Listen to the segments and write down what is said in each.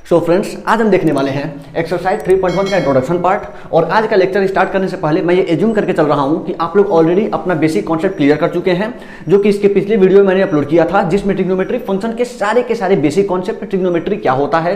So friends, आज हम देखने वाले हैं एक्सरसाइज 3.1 का इंट्रोडक्शन पार्ट। और आज का लेक्चर स्टार्ट करने से पहले मैं ये एज्यूम करके चल रहा हूँ कि आप लोग ऑलरेडी अपना बेसिक कॉन्सेप्ट क्लियर कर चुके हैं, जो कि इसके पिछले वीडियो में मैंने अपलोड किया था, जिसमें ट्रिग्नोमेट्री फंक्शन के सारे बेसिक कॉन्सेप्ट, ट्रिग्नोमेट्री क्या होता है,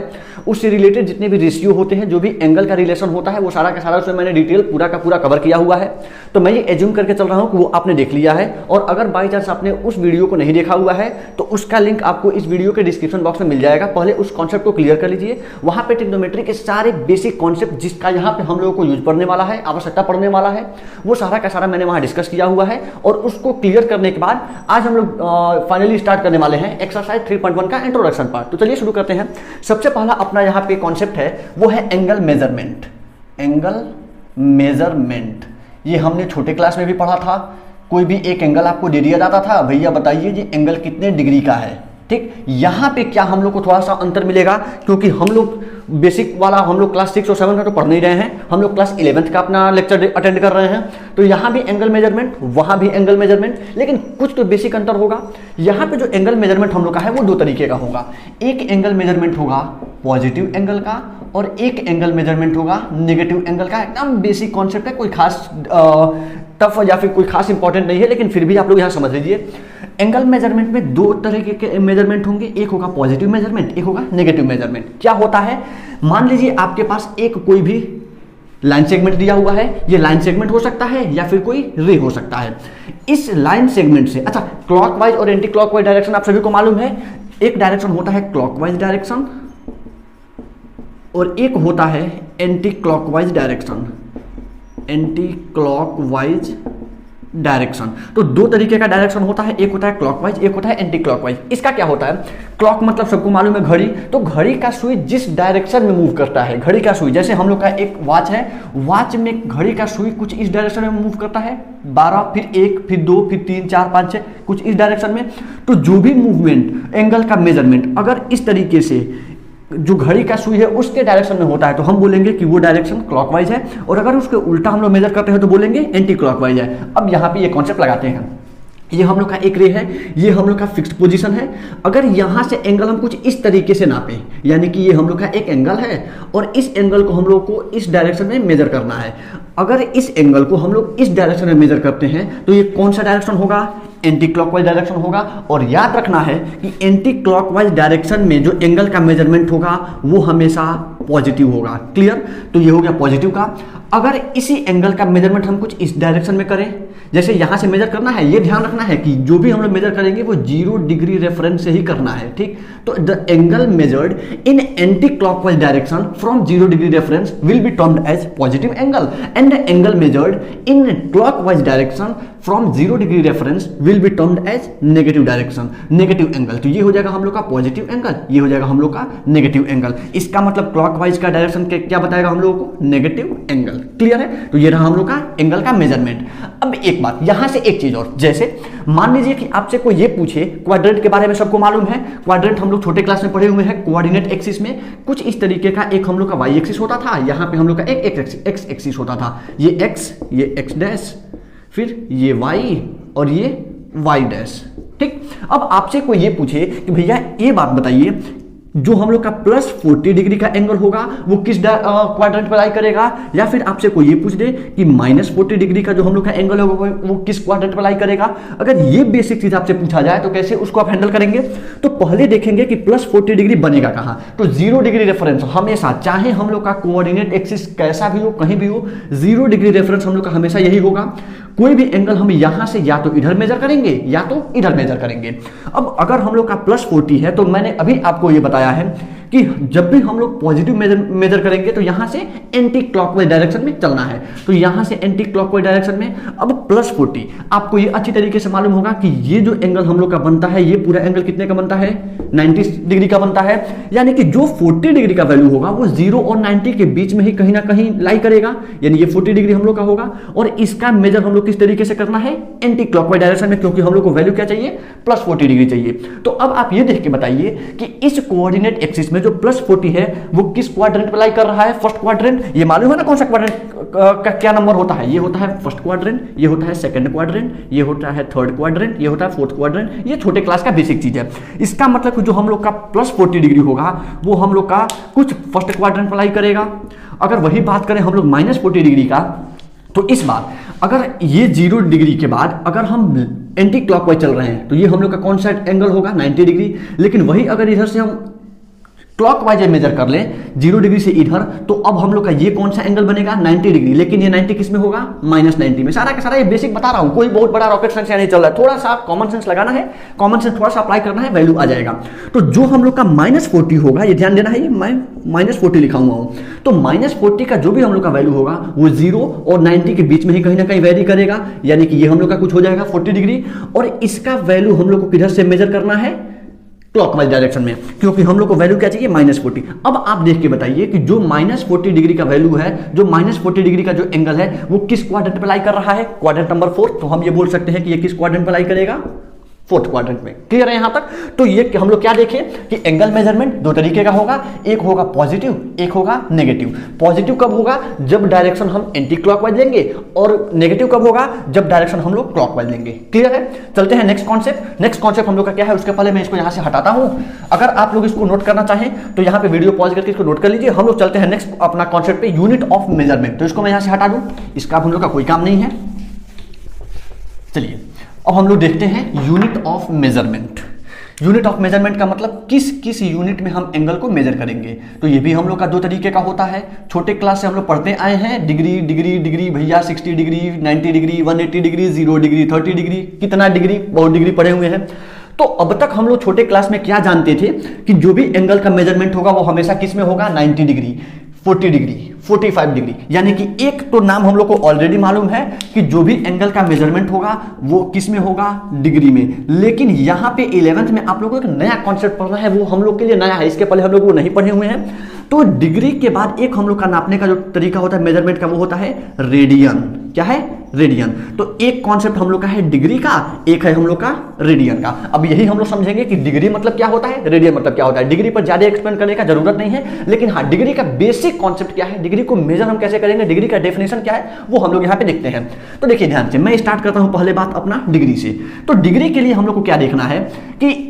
उससे रिलेटेड जितने भी रेशियो होते हैं, जो भी एंगल का रिलेशन होता है, वो सारा का सारा उसमें मैंने डिटेल पूरा का पूरा कवर किया हुआ है। तो मैं ये एज्यूम करके चल रहा हूँ कि वो आपने देख लिया है। और अगर बाई चांस आपने उस वीडियो को नहीं देखा हुआ है तो उसका लिंक आपको इस वीडियो के डिस्क्रिप्शन बॉक्स में मिल जाएगा। पहले उस कॉन्सेप्ट को क्लियर कर लीजिए। वहां पे ट्रिग्नोमेट्री के सारे बेसिक कॉन्सेप्ट जिसका यहाँ पे हम लोगों को यूज पड़ने वाला है, आवश्यकता पड़ने वाला है, वो सारा का सारा मैंने वहां डिस्कस किया हुआ है। और उसको क्लियर करने के बाद आज हम लोग फाइनली स्टार्ट करने वाले हैं एक्सरसाइज 3.1 का इंट्रोडक्शन पार्ट। तो चलिए शुरू करते हैं। सबसे पहला अपना यहाँ पे कॉन्सेप्ट है वो है एंगल मेजरमेंट। एंगल मेजरमेंट ये हमने छोटे क्लास में भी पढ़ा था। कोई भी एक एंगल आपको दे दिया जाता था, भैया बताइए ये एंगल कितने डिग्री का है। ठीक, यहां पे क्या हम लोग को थोड़ा सा अंतर मिलेगा, क्योंकि हम लोग बेसिक वाला हम लोग क्लास 6 और 7 का तो पढ़ नहीं रहे हैं, हम लोग क्लास 11th का अपना लेक्चर अटेंड कर रहे हैं। तो यहां भी एंगल मेजरमेंट, वहां भी एंगल मेजरमेंट, लेकिन कुछ तो बेसिक अंतर होगा। यहां पे जो एंगल मेजरमेंट हम लोग का है वो दो तरीके का होगा। एक एंगल मेजरमेंट होगा पॉजिटिव एंगल का, और एक एंगल मेजरमेंट होगा नेगेटिव एंगल का। एकदम बेसिक कॉन्सेप्ट है, कोई खास टफ या फिर कोई खास इंपॉर्टेंट नहीं है, लेकिन फिर भी आप लोग यहां समझ लीजिए। एंगल मेजरमेंट में दो तरह के मेजरमेंट होंगे, एक होगा पॉजिटिव मेजरमेंट, एक होगा नेगेटिव मेजरमेंट। क्या होता है, मान लीजिए आपके पास एक कोई भी लाइन सेगमेंट दिया हुआ है। ये लाइन सेगमेंट हो सकता है या फिर कोई रे हो सकता है। इस लाइन सेगमेंट से, अच्छा, क्लॉकवाइज और एंटी क्लॉकवाइज डायरेक्शन आप सभी को मालूम है। एक डायरेक्शन होता है क्लॉकवाइज डायरेक्शन और एक होता है anti clockwise direction. Anti clockwise direction, तो दो तरीके का डायरेक्शन होता है, एक होता है क्लॉकवाइज, एक होता है एंटी क्लॉकवाइज। इसका क्या होता है, क्लॉक मतलब सबको मालूम है घड़ी, तो घड़ी का सुई जिस डायरेक्शन में मूव करता है, घड़ी का सुई, जैसे हम लोग का एक वॉच है, वॉच में घड़ी का सुई कुछ इस डायरेक्शन में मूव करता है, 12, फिर 1, फिर 2, फिर 3, 4, 5, 6, कुछ इस डायरेक्शन में। तो जो भी मूवमेंट, एंगल का मेजरमेंट अगर इस तरीके से जो घड़ी का सुई है उसके डायरेक्शन में होता है तो हम बोलेंगे कि वो डायरेक्शन क्लॉकवाइज है, और अगर उसके उल्टा हम लोग मेजर करते हैं तो बोलेंगे एंटी क्लॉकवाइज है। अब यहाँ पे ये कॉन्सेप्ट लगाते हैं, ये हम लोग का एक रे है, ये हम लोग का फिक्स्ड पोजीशन है। अगर यहाँ से एंगल हम कुछ इस तरीके से नापें, यानी कि ये हम लोग का एक एंगल है और इस एंगल को हम लोग को इस डायरेक्शन में मेजर करना है। अगर इस एंगल को हम लोग इस डायरेक्शन में मेजर करते हैं तो ये कौन सा डायरेक्शन होगा, एंटी क्लॉकवाइज डायरेक्शन होगा। और याद रखना है कि एंटी क्लॉकवाइज डायरेक्शन में जो एंगल का मेजरमेंट होगा वो हमेशा पॉजिटिव होगा। क्लियर, तो ये हो गया पॉजिटिव का। अगर इसी एंगल का मेजरमेंट हम कुछ इस डायरेक्शन में करें, जैसे यहां से मेजर करना है, ये ध्यान रखना है कि जो भी हम लोग मेजर करेंगे वो 0 डिग्री रेफरेंस से ही करना है। ठीक, तो the angle measured in anti clockwise direction from 0 degree reference will be termed as positive angle, and the angle measured in clockwise direction from 0 degree reference will be termed as negative direction, negative angle. तो ये हो जाएगा हम लोग का positive angle, ये हो जाएगा हम लोग का नेगेटिव एंगल। इसका मतलब क्लॉकवाइज का डायरेक्शन क्या बताएगा हम लोगों को, नेगेटिव एंगल। क्लियर है, तो ये रहा हम लोग का एंगल का मेजरमेंट। अब एक बात यहां से एक चीज और, जैसे मान लीजिए कि आपसे कोई ये पूछे, क्वाड्रेंट के बारे में सबको मालूम है, क्वाड्रेंट हम लोग छोटे क्लास में पढ़े हुए हैं। कोऑर्डिनेट एक्सिस में कुछ इस तरीके का एक हम लोग का वाई एक्सिस होता था, यहां पे हम लोग का एक एक्स एक्सिस होता था। ये एक्स डैश, फिर ये वाई और ये वाई डैश। ठीक, अब आपसे कोई ये पूछे कि भैया ये बात बताइए, जो हम लोग का प्लस 40 डिग्री का एंगल होगा वो किस क्वाड्रेंट पर लाई करेगा, या फिर आपसे कोई ये पूछ दे कि माइनस 40 डिग्री का जो हम लोग का एंगल होगा वो किस क्वाड्रेंट पर लाई करेगा। अगर ये बेसिक चीज आपसे पूछा जाए तो कैसे उसको आप हैंडल करेंगे, तो पहले देखेंगे कि प्लस 40 डिग्री बनेगा कहां। तो 0 डिग्री रेफरेंस हमेशा, चाहे हम लोग का कोऑर्डिनेट एक्सिस कैसा भी हो, कहीं भी हो, 0 डिग्री रेफरेंस हम लोग का हमेशा यही होगा। कोई भी एंगल हम यहां से या तो इधर मेजर करेंगे या तो इधर मेजर करेंगे। अब अगर हम लोग का प्लस 40 है तो मैंने अभी आपको ये बताया है कि जब भी हम लोग पॉजिटिव मेजर करेंगे तो यहां से एंटी क्लॉकवाइज डायरेक्शन में चलना है, तो यहां से एंटी क्लॉकवाइज डायरेक्शन में। अब प्लस 40 आपको ये अच्छी तरीके से मालूम होगा कि ये जो एंगल हम लोग का बनता है, ये पूरा एंगल कितने का बनता है, 90 डिग्री का बनता है। यानी कि जो 40 डिग्री का वैल्यू होगा वो 0 और 90 के बीच में ही कहीं ना कहीं लाई करेगा, यानी ये 40 डिग्री हम लोग का होगा। और इसका मेजर हम लोग किस तरीके से करना है, एंटी क्लॉकवाइज डायरेक्शन में, क्योंकि हम लोग को वैल्यू क्या चाहिए, प्लस 40 डिग्री चाहिए। तो अब आप ये देख के बताइए कि इस कोऑर्डिनेट एक्सिस में जो प्लस 40 है वो किस क्वाड्रेंट पे लाई कर रहा है, फर्स्ट क्वाड्रेंट। ये मालूम है ना कौन सा क्वाड्रेंट का क्या नंबर होता है, ये होता है फर्स्ट क्वाड्रेंट, ये होता है सेकंड क्वाड्रेंट, ये होता है थर्ड क्वाड्रेंट, ये होता है फोर्थ क्वाड्रेंट। ये छोटे क्लास का बेसिक चीज है। इसका मतलब कि जो हम लोग का प्लस 40 डिग्री होगा वो हम लोग का कुछ फर्स्ट क्वाड्रेंट अप्लाई करेगा। अगर वही बात करें हम लोग माइनस 40 डिग्री का, तो इस बार अगर ये 0 डिग्री के बाद अगर हम एंटी क्लॉकवाइज चल रहे हैं तो ये हम लोग का कौन सा एंगल होगा, 90 डिग्री। लेकिन वही अगर इधर से हम क्लॉकवाइज मेजर कर लें 0 डिग्री से इधर, तो अब हम लोग का ये कौन सा एंगल बनेगा, 90 डिग्री। लेकिन ये 90 किस में होगा, -90 में। सारा का सारा ये बेसिक बता रहा हूं, कोई बहुत बड़ा रॉकेट साइंस नहीं चल रहा है। थोड़ा सा कॉमन सेंस लगाना है, कॉमन सेंस थोड़ा सा अप्लाई करना है, वैल्यू आ जाएगा। तो जो हम लोग का -40 होगा, ये ध्यान देना है, ये मैं -40 लिखा हुआ हूं। तो -40 का जो भी हम लोग का वैल्यू होगा वो 0 और 90 के बीच में ही कहीं ना कहीं वेरी करेगा, यानी कि ये हम लोग का कुछ हो जाएगा 40 डिग्री। और इसका वैल्यू हम लोग को किधर से मेजर करना है, क्लॉकवाइज डायरेक्शन में, क्योंकि हम लोग को वैल्यू क्या चाहिए, -40। अब आप देख के बताइए कि जो -40 डिग्री का वैल्यू है, जो -40 डिग्री का जो एंगल है, वो किस क्वाड्रेंट पे लाई कर रहा है, क्वाड्रेंट नंबर 4। तो हम ये बोल सकते हैं कि ये किस क्वाड्रेंट पे लाई करेगा, फोर्थ क्वाड्रेंट में। क्लियर है यहां तक? तो ये हम लोग क्या देखें कि एंगल मेजरमेंट दो तरीके का होगा, एक होगा पॉजिटिव, एक होगा नेगेटिव। पॉजिटिव कब होगा, जब डायरेक्शन हम एंटी क्लॉकवाइज लेंगे, और नेगेटिव कब होगा, जब डायरेक्शन हम लोग क्लॉकवाइज लेंगे। क्लियर है? चलते हैं नेक्स्ट कॉन्सेप्ट। नेक्स्ट कॉन्सेप्ट हम लोग का क्या है, उसके पहले मैं इसको यहां से हटाता हूं। अगर आप लोग इसको नोट करना चाहें तो यहां पे वीडियो पॉज करके इसको नोट कर लीजिए। हम लोग चलते हैं नेक्स्ट अपना कॉन्सेप्ट पे, यूनिट ऑफ मेजरमेंट। तो इसको मैं यहां से हटा दूं, इसका हम लोग का कोई काम नहीं है। चलिए अब हम लोग देखते हैं unit of measurement. Unit of measurement का मतलब किस किस यूनिट में हम एंगल को मेजर करेंगे। तो ये भी हम लोग का दो तरीके का होता है। छोटे क्लास से हम लोग पढ़ते आए हैं, डिग्री डिग्री डिग्री भैया, 60 degree, 90 degree, 180 degree, 0 degree, 30 degree, कितना डिग्री, बहुत डिग्री पढ़े हुए हैं। तो अब तक हम लोग छोटे क्लास में क्या जानते थे कि जो भी एंगल का मेजरमेंट होगा वो हमेशा किस में होगा, 90 डिग्री, 40 डिग्री, 45 डिग्री। यानी कि एक तो नाम हम लोग को ऑलरेडी मालूम है कि जो भी एंगल का मेजरमेंट होगा वो किस में होगा, डिग्री में। लेकिन यहां पे 11th में आप लोगों को एक नया कॉन्सेप्ट पढ़ना है, वो हम लोग के लिए नया है, इसके पहले हम लोग वो नहीं पढ़े हुए हैं। तो डिग्री के बाद एक हम लोग का नापने का जो तरीका होता है मेजरमेंट का, वो होता है रेडियन। क्या है, रेडियन। तो एक कॉन्सेप्ट हम लोग का है डिग्री का, एक है हम लोग का रेडियन का। अब यही हम लोग समझेंगे कि डिग्री मतलब क्या होता है, रेडियन मतलब क्या होता है। डिग्री पर ज्यादा एक्सप्लेन करने का जरूरत नहीं है, लेकिन हाँ डिग्री का बेसिक कॉन्सेप्ट क्या है, डिग्री को मेजर हम कैसे करेंगे, डिग्री का डेफिनेशन क्या है, वो हम लोग यहाँ पे देखते हैं। तो देखिए ध्यान से, मैं स्टार्ट करता हूं पहले बात अपना डिग्री से। तो डिग्री के लिए हम लोग को क्या देखना है कि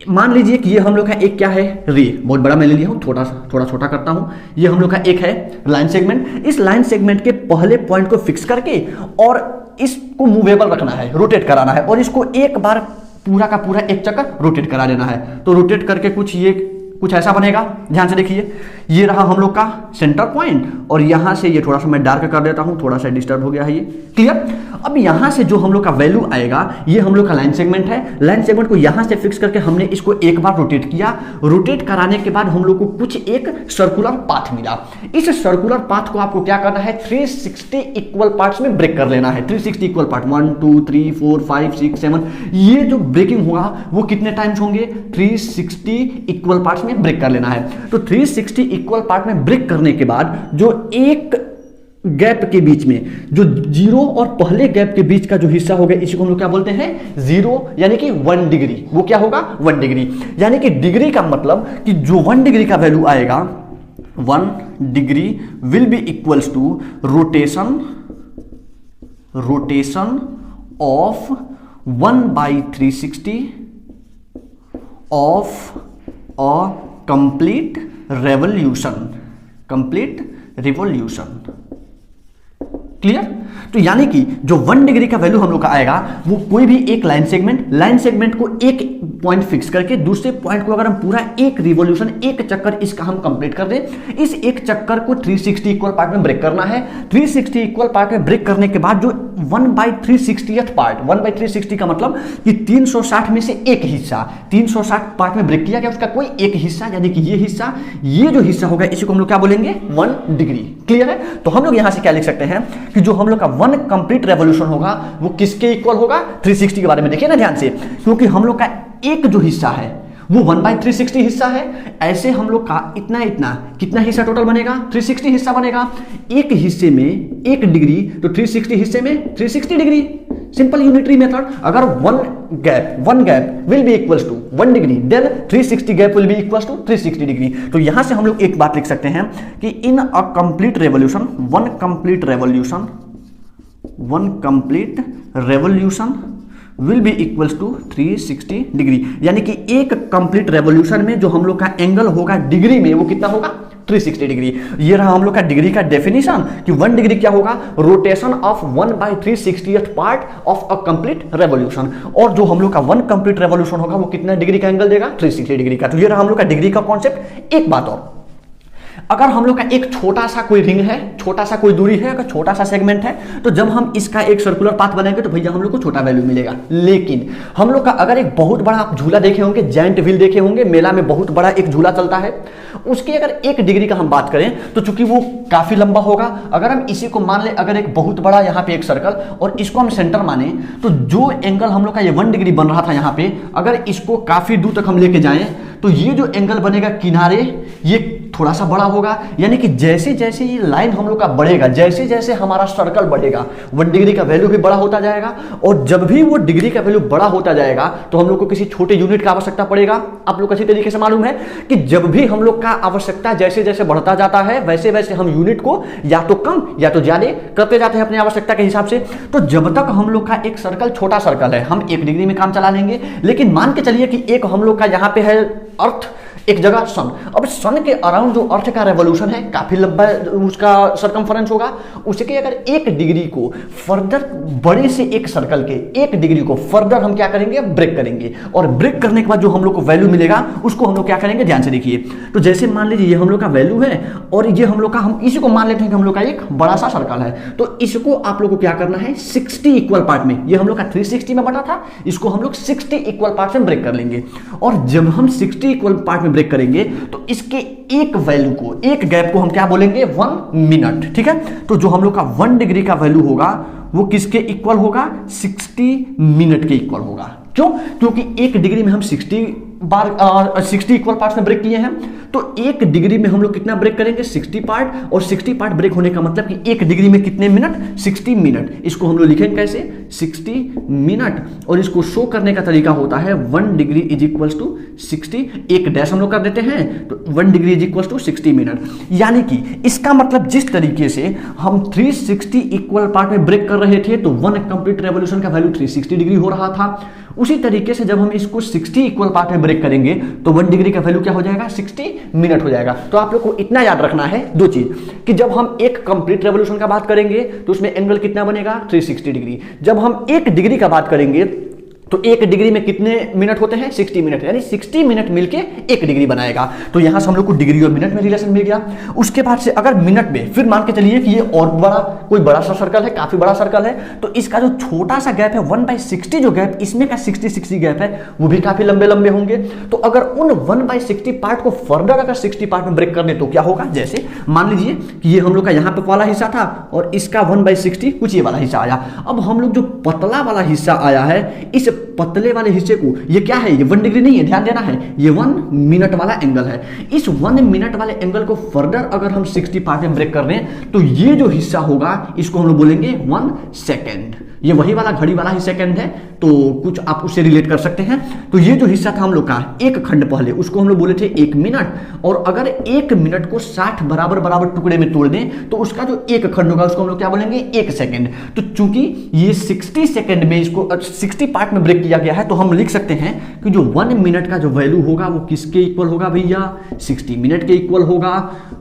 मान लीजिए कि ये हम लोग का एक क्या है, रे, बहुत बड़ा मैं ले लिया हूं, थोड़ा छोटा करता हूं। ये हम लोग का एक है लाइन सेगमेंट। इस लाइन सेगमेंट के पहले पॉइंट को फिक्स करके और इसको मूवेबल रखना है, रोटेट कराना है, और इसको एक बार पूरा का पूरा एक चक्कर रोटेट करा देना है। तो रोटेट करके कुछ ऐसा बनेगा। ध्यान से देखिए, ये रहा हम लोग का सेंटर पॉइंट, और यहां से ये थोड़ा सा मैं डार्क कर देता हूं, थोड़ा सा डिस्टर्ब हो गया है ये। क्लियर? अब यहां से जो हम लोग का वैल्यू आएगा, ये हम लोग का लाइन सेगमेंट है। लाइन सेगमेंट को यहां से फिक्स करके हमने इसको एक बार रोटेट किया। रोटेट कराने के बाद हम लोग को कुछ एक सर्कुलर पाथ मिला। इस सर्कुलर पाथ को आपको क्या करना है, 360 इक्वल पार्ट्स में ब्रेक कर लेना है। 360 इक्वल पार्ट, 1 2 3 4 5 6 7, ये जो ब्रेकिंग होगा वो कितने टाइम्स होंगे, 360 इक्वल पार्ट्स में ब्रेक कर लेना है। तो 360 इक्वल पार्ट में ब्रेक करने के बाद जो एक गैप के बीच में, जो जीरो और पहले गैप के बीच का जो हिस्सा होगा, इसी को हम लोग क्या बोलते हैं, जीरो, यानी कि 1 डिग्री। वो क्या होगा, 1 डिग्री। यानी कि डिग्री का मतलब कि जो 1 डिग्री का वैल्यू आएगा, 1 degree will be equals to rotation of 1/360 of a complete revolution. Clear? तो यानी कि जो 1 डिग्री का वैल्यू हम लोग का आएगा, वो कोई भी एक लाइन सेगमेंट को एक पॉइंट फिक्स करके दूसरे पॉइंट को अगर हम पूरा एक रिवॉल्यूशन, एक चक्कर इसका हम कंप्लीट कर दें, इस एक चक्कर को 360 इक्वल पार्ट में ब्रेक करना है। 360 इक्वल पार्ट में ब्रेक करने के बाद जो 1/360th पार्ट, 1/360 का मतलब कि 360 में से एक हिस्सा, 360 पार्ट में ब्रेक किया गया, उसका कोई एक हिस्सा, यानी कि ये हिस्सा, ये जो हिस्सा होगा इसी को हम लोग क्या बोलेंगे, 1 डिग्री। क्लियर है? तो हम लोग यहां से क्या लिख सकते हैं कि जो हम लोग का 1 कंप्लीट रेवोल्यूशन होगा वो किसके इक्वल होगा, 360 के बारे में देखिए ना ध्यान से, क्योंकि हम लोग का एक जो हिस्सा है वो 1/360 हिस्सा है। ऐसे हम लोग का इतना कितना हिस्सा टोटल बनेगा, 360 हिस्सा बनेगा। एक हिस्से में 1 डिग्री, तो 360 हिस्से में 360 डिग्री। Simple unitary method. अगर 1 gap, one gap will be equals to 1 degree, then 360 gap will be equals to 360 degree. तो यहां से हम लोग एक बात लिख सकते हैं कि in a complete revolution, one complete revolution will be equals to 360 degree, यानी कि एक कंप्लीट रेवोल्यूशन में जो हम लोग का एंगल होगा डिग्री में वो कितना होगा 360 डिग्री। ये रहा हम लोग का डिग्री का डेफिनेशन कि 1 डिग्री क्या होगा, rotation of 1/360th part of a complete revolution, और जो हम लोग का 1 कंप्लीट रेवोल्यूशन होगा वो कितना डिग्री का एंगल देगा 360 डिग्री का। तो ये रहा हम लोग का डिग्री का कॉन्सेप्ट। एक बात और, अगर हम लोग का एक छोटा सा कोई रिंग है, छोटा सा कोई दूरी है, अगर छोटा सा सेगमेंट है, तो जब हम इसका एक सर्कुलर पाथ बनाएंगे तो भैया हम लोग को छोटा वैल्यू मिलेगा। लेकिन हम लोग का अगर एक बहुत बड़ा आप झूला देखे होंगे, जायंट व्हील देखे होंगे, मेला में बहुत बड़ा एक झूला चलता है, उसकी अगर 1 डिग्री का हम बात करें तो चूंकि वो काफी लंबा होगा, अगर हम इसी को मान ले, अगर एक बहुत बड़ा यहाँ पे एक सर्कल और इसको हम सेंटर माने, तो जो एंगल हम लोग का ये 1 डिग्री बन रहा था यहाँ पे, अगर इसको काफी दूर तक हम लेके जाएं तो ये जो एंगल बनेगा किनारे, ये थोड़ा सा बड़ा होगा। यानी कि जैसे जैसे ये लाइन हम लोग का बढ़ेगा, जैसे जैसे हमारा सर्कल बढ़ेगा, 1 डिग्री का वैल्यू भी बड़ा होता जाएगा, और जब भी वो डिग्री का वैल्यू बड़ा होता जाएगा तो हम लोग को किसी छोटे यूनिट का आवश्यकता पड़ेगा। आप लोग अच्छी तरीके से मालूम है कि जब भी हम लोग का आवश्यकता जैसे जैसे बढ़ता जाता है, वैसे वैसे हम यूनिट को या तो कम या तो ज्यादा करते जाते हैं अपनी आवश्यकता के हिसाब से। तो जब तक हम लोग का एक सर्कल छोटा सर्कल है, हम 1 डिग्री में काम चला लेंगे। लेकिन मान के चलिए कि एक हम लोग का यहाँ पे है अर्थ, एक जगह सन, अब सन के अराउंड जो अर्थ का रेवोल्यूशन है काफी लंबा उसका सरकमफरेंस होगा, उसके अगर 1 डिग्री को फर्दर बड़े से एक सर्कल के 1 डिग्री को फर्दर हम क्या करेंगे, ब्रेक करेंगे, और ब्रेक करने के बाद जो हम लोग को वैल्यू मिलेगा उसको हम लोग क्या करेंगे, ध्यान से देखिए। तो जैसे मान लीजिए ये हम लोग का वैल्यू है और ये हम लोग का, हम इसी को मान लेते हैं कि हम लोग का एक बड़ा सा सर्कल है, तो इसको आप लोग को क्या करना है 60 इक्वल पार्ट में, ये हम लोग का 360 में बटा था, इसको हम लोग 60 इक्वल पार्ट में ब्रेक कर लेंगे। और जब हम 60 इक्वल पार्ट में ब्रेक करेंगे तो इसके एक वैल्यू को, एक गैप को हम क्या बोलेंगे, 1 मिनट। ठीक है, तो जो हम लोग का 1 डिग्री का वैल्यू होगा वो किसके इक्वल होगा, 60 मिनट के इक्वल होगा। क्यों? क्योंकि 1 डिग्री में हम 60 इक्वल पार्ट्स में ब्रेक किए हैं, तो 1 डिग्री में हम लोग कितना ब्रेक करेंगे, 60 पार्ट, और 60 पार्ट ब्रेक होने का मतलब कि 1 डिग्री में कितने मिनट, 60 मिनट। इसको हम लोग लिखेंगे कैसे, 60 मिनट, और इसको शो करने का तरीका होता है 1 डिग्री इज इक्वल्स टू 60, एक डैश हम लोग कर देते हैं, तो 1 degree is equals to 60 minute. यानी कि इसका मतलब जिस तरीके से हम 360 इक्वल पार्ट में ब्रेक कर रहे थे तो 1 कंप्लीट रेवोल्यूशन का वैल्यू 360 डिग्री हो रहा था, उसी तरीके से जब हम इसको 60 इक्वल पार्ट में ब्रेक करेंगे तो 1 डिग्री का वैल्यू क्या हो जाएगा, 60 मिनट हो जाएगा। तो आप लोग को इतना याद रखना है 2 चीज, कि जब हम एक कंप्लीट रेवोल्यूशन का बात करेंगे तो उसमें एंगल कितना बनेगा, 360 डिग्री। जब हम 1 डिग्री का बात करेंगे तो 1 डिग्री में कितने मिनट होते हैं, 60 मिनट, यानी 60 मिनट मिलके 1 डिग्री बनाएगा। तो यहां से हम लोग को डिग्री और मिनट में रिलेशन मिल गया। उसके बाद से अगर मिनट में, फिर मान के चलिए कि ये और बड़ा कोई बड़ा सा सर्कल है, काफी बड़ा सर्कल है, तो इसका जो छोटा सा गैप है 1/60 जो गैप इसमें का 60 गैप है वो भी काफी लंबे लंबे होंगे। तो अगर उन 1/60 पार्ट को फर्दर अगर 60 पार्ट में ब्रेक कर दे तो क्या होगा, जैसे मान लीजिए कि ये हम लोग का यहाँ पे वाला हिस्सा था और इसका 1/60 कुछ ये वाला हिस्सा आया। अब हम लोग जो पतला वाला हिस्सा आया है, इस पतले वाले हिस्से को, ये क्या है, ये 1 डिग्री नहीं है, ध्यान देना है, ये 1 मिनट वाला एंगल है। इस 1 मिनट वाले एंगल को फर्दर अगर हम 60 पार्ट में ब्रेक कर दें तो ये जो हिस्सा होगा इसको हम लोग बोलेंगे 1 सेकेंड। ये वही वाला घड़ी वाला ही सेकंड है, तो कुछ आप उससे रिलेट कर सकते हैं। तो ये जो हिस्सा था हम लोग का एक खंड पहले, उसको हम लोग बोले थे 1 मिनट, और अगर 1 मिनट को 60 बराबर बराबर टुकड़े में तोड़ दें तो उसका जो एक खंड होगा उसको हम लोग क्या बोलेंगे, 1 सेकंड। तो चूंकि ये 60 सेकंड में इसको 60 पार्ट में ब्रेक किया गया है, तो हम लिख सकते हैं कि जो 1 मिनट का जो वैल्यू होगा वो किसके इक्वल होगा भैया, 60 मिनट के इक्वल होगा।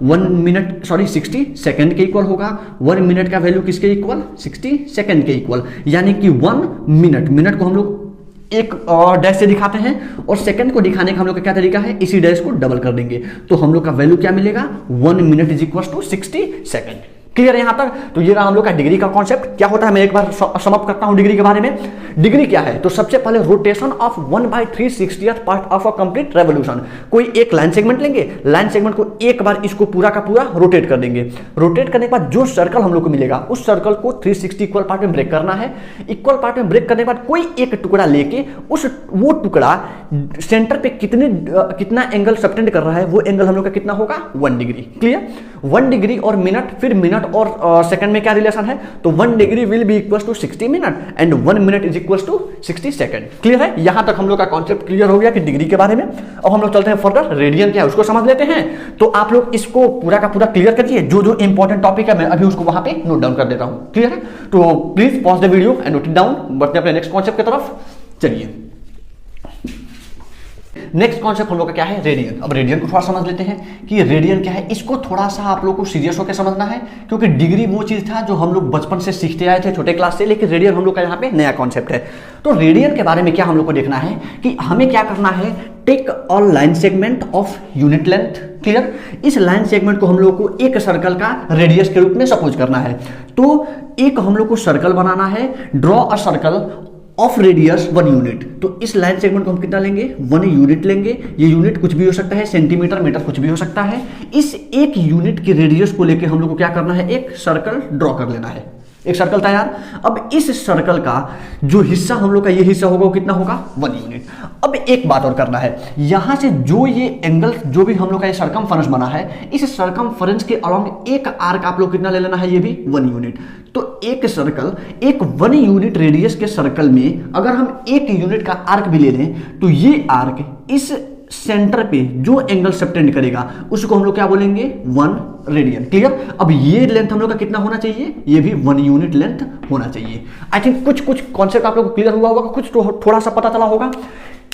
60 सेकंड के इक्वल होगा। 1 मिनट का वैल्यू किसके इक्वल, 60 सेकंड के इक्वल। यानी कि 1 मिनट को हम लोग एक डैश से दिखाते हैं और सेकंड को दिखाने का हम लोग का क्या तरीका है, इसी डैश को डबल कर देंगे, तो हम लोग का वैल्यू क्या मिलेगा, 1 minute is equal to 60 second. Clear है यहां तक? तो ये रहा हम लोग का डिग्री का कॉन्सेप्ट। क्या होता है, मैं एक बार समाप्त करता हूं डिग्री के बारे में। डिग्री क्या है, तो सबसे पहले rotation of 1/360th part of a complete revolution. कोई एक लाइन सेगमेंट लेंगे, लाइन सेगमेंट को एक बार इसको पूरा का पूरा रोटेट कर देंगे। रोटेट करने के बाद जो सर्कल हम लोग को मिलेगा उस सर्कल को 360 इक्वल पार्ट में ब्रेक करना है। इक्वल पार्ट में ब्रेक करने के बाद कोई एक टुकड़ा लेके वो टुकड़ा सेंटर पे कितना एंगल सबटेंड कर रहा है, वो एंगल हम लोग का कितना होगा, 1 डिग्री। क्लियर? 1 डिग्री और मिनट, फिर मिनट मिनट और सेकंड में क्या रिलेशन है, तो 1 degree will be equal to 60 minute and 1 minute is equal to 60 second. Clear है, यहां तक हम लोग का कॉन्सेप्ट क्लियर हो गया कि डिग्री के बारे में। अब हम लोग चलते हैं फर्दर, रेडियन क्या है उसको समझ लेते हैं। तो आप लोग इसको पूरा का पूरा क्लियर करिए, जो जो इंपॉर्टेंट टॉपिक है मैं अभी उसको वहां पे नोट डाउन कर देता हूं। क्लियर है, तो please pause the video and note it down. बढ़ते अपने नेक्स्ट कॉन्सेप्ट की तरफ। चलिए, नेक्स्ट कॉन्सेप्ट हम लोग का क्या है, रेडियन। अब रेडियन को थोड़ा समझ लेते हैं कि रेडियन क्या है। इसको थोड़ा सा आप लोग को सीरियस होकर समझना है, क्योंकि डिग्री वो चीज था जो हम लोग बचपन से सीखते आए थे छोटे क्लास से, लेकिन रेडियन हम लोग का यहाँ पे नया कॉन्सेप्ट है। तो रेडियन के बारे में क्या हम लोग को देखना है कि हमें क्या करना है, take a line segment of unit length. Clear, इस लाइन सेगमेंट को हम लोग को एक सर्कल का रेडियस के रूप में सपोज करना है। तो एक हम लोग को सर्कल बनाना है, draw a circle of radius 1 unit. तो इस लाइन सेगमेंट को हम कितना लेंगे, 1 यूनिट लेंगे। ये यूनिट कुछ भी हो सकता है, सेंटीमीटर, मीटर, कुछ भी हो सकता है। इस एक यूनिट की रेडियस को लेके हम लोग को क्या करना है, एक सर्कल ड्रॉ कर लेना है। एक सर्कल तैयार। अब इस सर्कल का जो हिस्सा हम लोग का ये हिस्सा होगा वो कितना होगा, 1 यूनिट। अब एक बात और करना है, यहां से जो ये एंगल जो भी हम लोग का ये सर्कमफरेंस बना है, इस सर्कमफरेंस के अलोंग एक आर्क आप लोग कितना ले लेना है, ये भी 1 यूनिट। तो एक सर्कल, एक 1 यूनिट रेडियस के सर्कल में अगर हम 1 यूनिट का आर्क भी ले लें, तो ये आर्क इस सेंटर पे जो एंगल सबटेंड करेगा उसको हम लोग क्या बोलेंगे, 1 रेडियन। क्लियर। अब ये लेंथ हम लोग का कितना होना चाहिए, ये भी 1 यूनिट लेंथ होना चाहिए। आई थिंक कुछ कॉन्सेप्ट आप लोग को क्लियर हुआ होगा, कुछ तो थोड़ा सा पता चला होगा।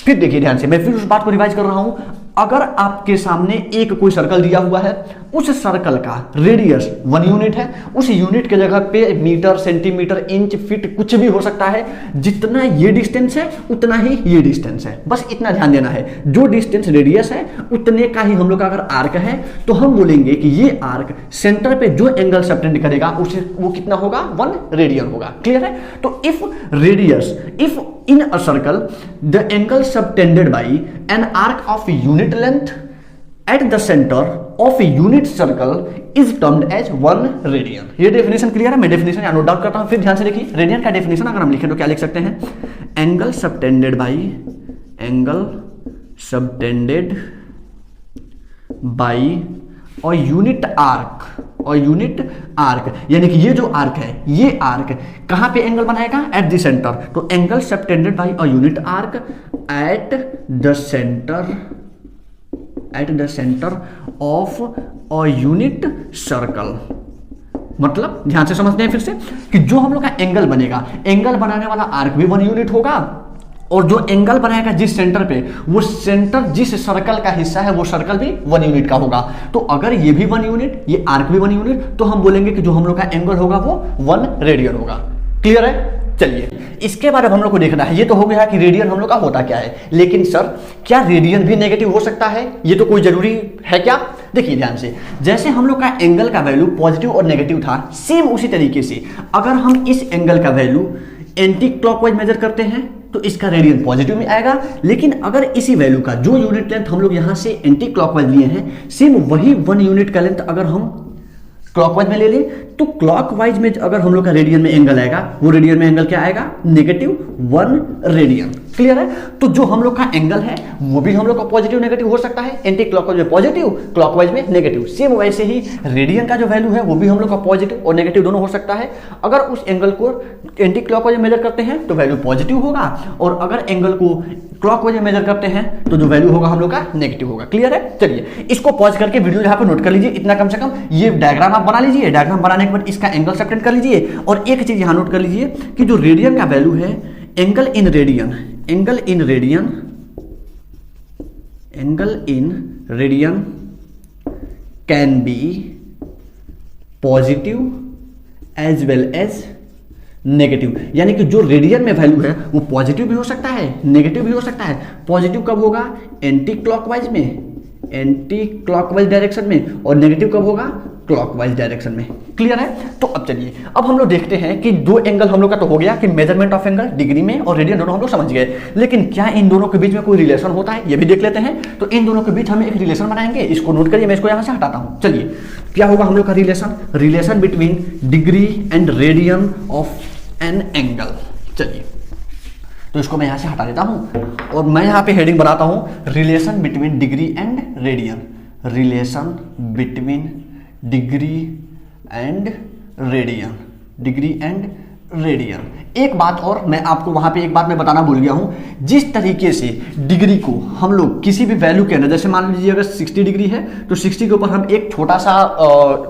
फिर देखिए ध्यान से, मैं फिर उस बात को रिवाइज कर रहा हूं। अगर आपके सामने एक कोई सर्कल दिया हुआ है, उस सर्कल का रेडियस 1 यूनिट है, उस यूनिट के जगह पे मीटर, सेंटीमीटर, इंच, फीट कुछ भी हो सकता है। जितना ये डिस्टेंस है उतना ही ये डिस्टेंस है, बस इतना ध्यान देना है। जो डिस्टेंस रेडियस है उतने का ही हम लोग का अगर आर्क है, तो हम बोलेंगे कि ये आर्क सेंटर पे जो एंगल सबटेंड करेगा उसे वो कितना होगा, 1 रेडियन होगा। क्लियर है। तो if radius, if in a circle the angle subtended by an arc of unit length at the center of a unit circle is termed as 1 radian। ये डेफिनेशन क्लियर है। मैं डेफिनेशन यहाँ note down करता हूँ, फिर ध्यान से देखिए। रेडियन का डेफिनेशन अगर हम लिखें तो क्या लिख सकते हैं, एंगल सबटेंडेड बाई और यूनिट आर्क, यानी कि ये जो आर्क है, ये आर्क कहां पे एंगल बनाएगा, एट द सेंटर। तो angle subtended bye a unit arc eight the centre of a unit circle. मतलब ध्यान से समझते हैं फिर से कि जो हम लोग का एंगल बनेगा, एंगल बनाने वाला आर्क भी 1 यूनिट होगा, और जो एंगल बनाएगा जिस सेंटर पे, वो सेंटर जिस सर्कल का हिस्सा है वो सर्कल भी 1 यूनिट का होगा। तो अगर ये भी 1 यूनिट, ये आर्क भी 1 यूनिट, तो हम बोलेंगे कि जो हम लोग का एंगल होगा वो 1 रेडियन होगा। क्लियर है। चलिए, इसके बारे में हम लोग को देखना है। ये तो हो गया कि रेडियन हम लोग का होता क्या है, लेकिन सर क्या रेडियन भी नेगेटिव हो सकता है, ये तो कोई जरूरी है क्या। देखिए ध्यान से, जैसे हम लोग का एंगल का वैल्यू पॉजिटिव और नेगेटिव था, सेम उसी तरीके से अगर हम इस एंगल का वैल्यू एंटी क्लॉकवाइज मेजर करते हैं तो इसका रेडियन पॉजिटिव में आएगा। लेकिन अगर इसी वैल्यू का जो यूनिट लेंथ हम लोग यहां से एंटी क्लॉकवाइज लिए हैं, सेम वही 1 यूनिट का लेंथ अगर हम क्लॉकवाइज में ले लें, तो क्लॉकवाइज में अगर हम लोग का रेडियन में एंगल आएगा, वो रेडियन में एंगल क्या आएगा, -1 रेडियन। क्लियर है। तो जो हम लोग का एंगल है वो भी हम लोग का पॉजिटिव नेगेटिव हो सकता है, एंटी क्लॉकवाइज में पॉजिटिव, क्लॉकवाइज में नेगेटिव। सेम वैसे ही रेडियन का जो वैल्यू है वो भी हम लोग का पॉजिटिव और नेगेटिव दोनों हो सकता है। अगर उस एंगल को एंटी क्लॉकवाइज में मेजर करते हैं तो वैल्यू पॉजिटिव होगा, और अगर एंगल को क्लॉकवाइज में मेजर करते हैं तो जो वैल्यू होगा हम लोग का नेगेटिव होगा। क्लियर है। चलिए, इसको पॉज करके वीडियो यहाँ पे नोट कर लीजिए, इतना कम से कम ये डायग्राम आप बना लीजिए। डायग्राम बनाने के बाद इसका एंगल सबटेंड कर लीजिए, और एक चीज यहाँ नोट कर लीजिए कि जो रेडियन का वैल्यू है, angle in radian can be positive as well as negative. यानी कि जो रेडियन में वैल्यू है वो पॉजिटिव भी हो सकता है, नेगेटिव भी हो सकता है। पॉजिटिव कब होगा, एंटी क्लॉकवाइज डायरेक्शन में, और नेगेटिव कब होगा, क्लॉकवाइज डायरेक्शन में। क्लियर है। तो अब चलिए, अब हम लोग देखते हैं कि दो एंगल हम लोग का तो हो गया कि मेजरमेंट ऑफ एंगल डिग्री में और रेडियन दोनों हम लोग समझ गए, लेकिन क्या इन दोनों के बीच में कोई रिलेशन होता है, ये भी देख लेते हैं। तो इन दोनों के बीच हम एक रिलेशन बनाएंगे, इसको नोट करिए, मैं इसको यहां से हटाता हूं। चलिए, क्या होगा हम लोग का relation between degree and radian of an angle. चलिए, तो इसको मैं यहां से हटा देता हूं, और मैं यहां पे हेडिंग बनाता हूं, relation between degree and radian. Relation between degree and radian, degree and radian. एक बात और मैं आपको वहां पे एक बात मैं बताना भूल गया हूं, जिस तरीके से डिग्री को हम लोग किसी भी वैल्यू के अंदर, जैसे मान लीजिए अगर 60 डिग्री है तो 60 के ऊपर हम एक छोटा सा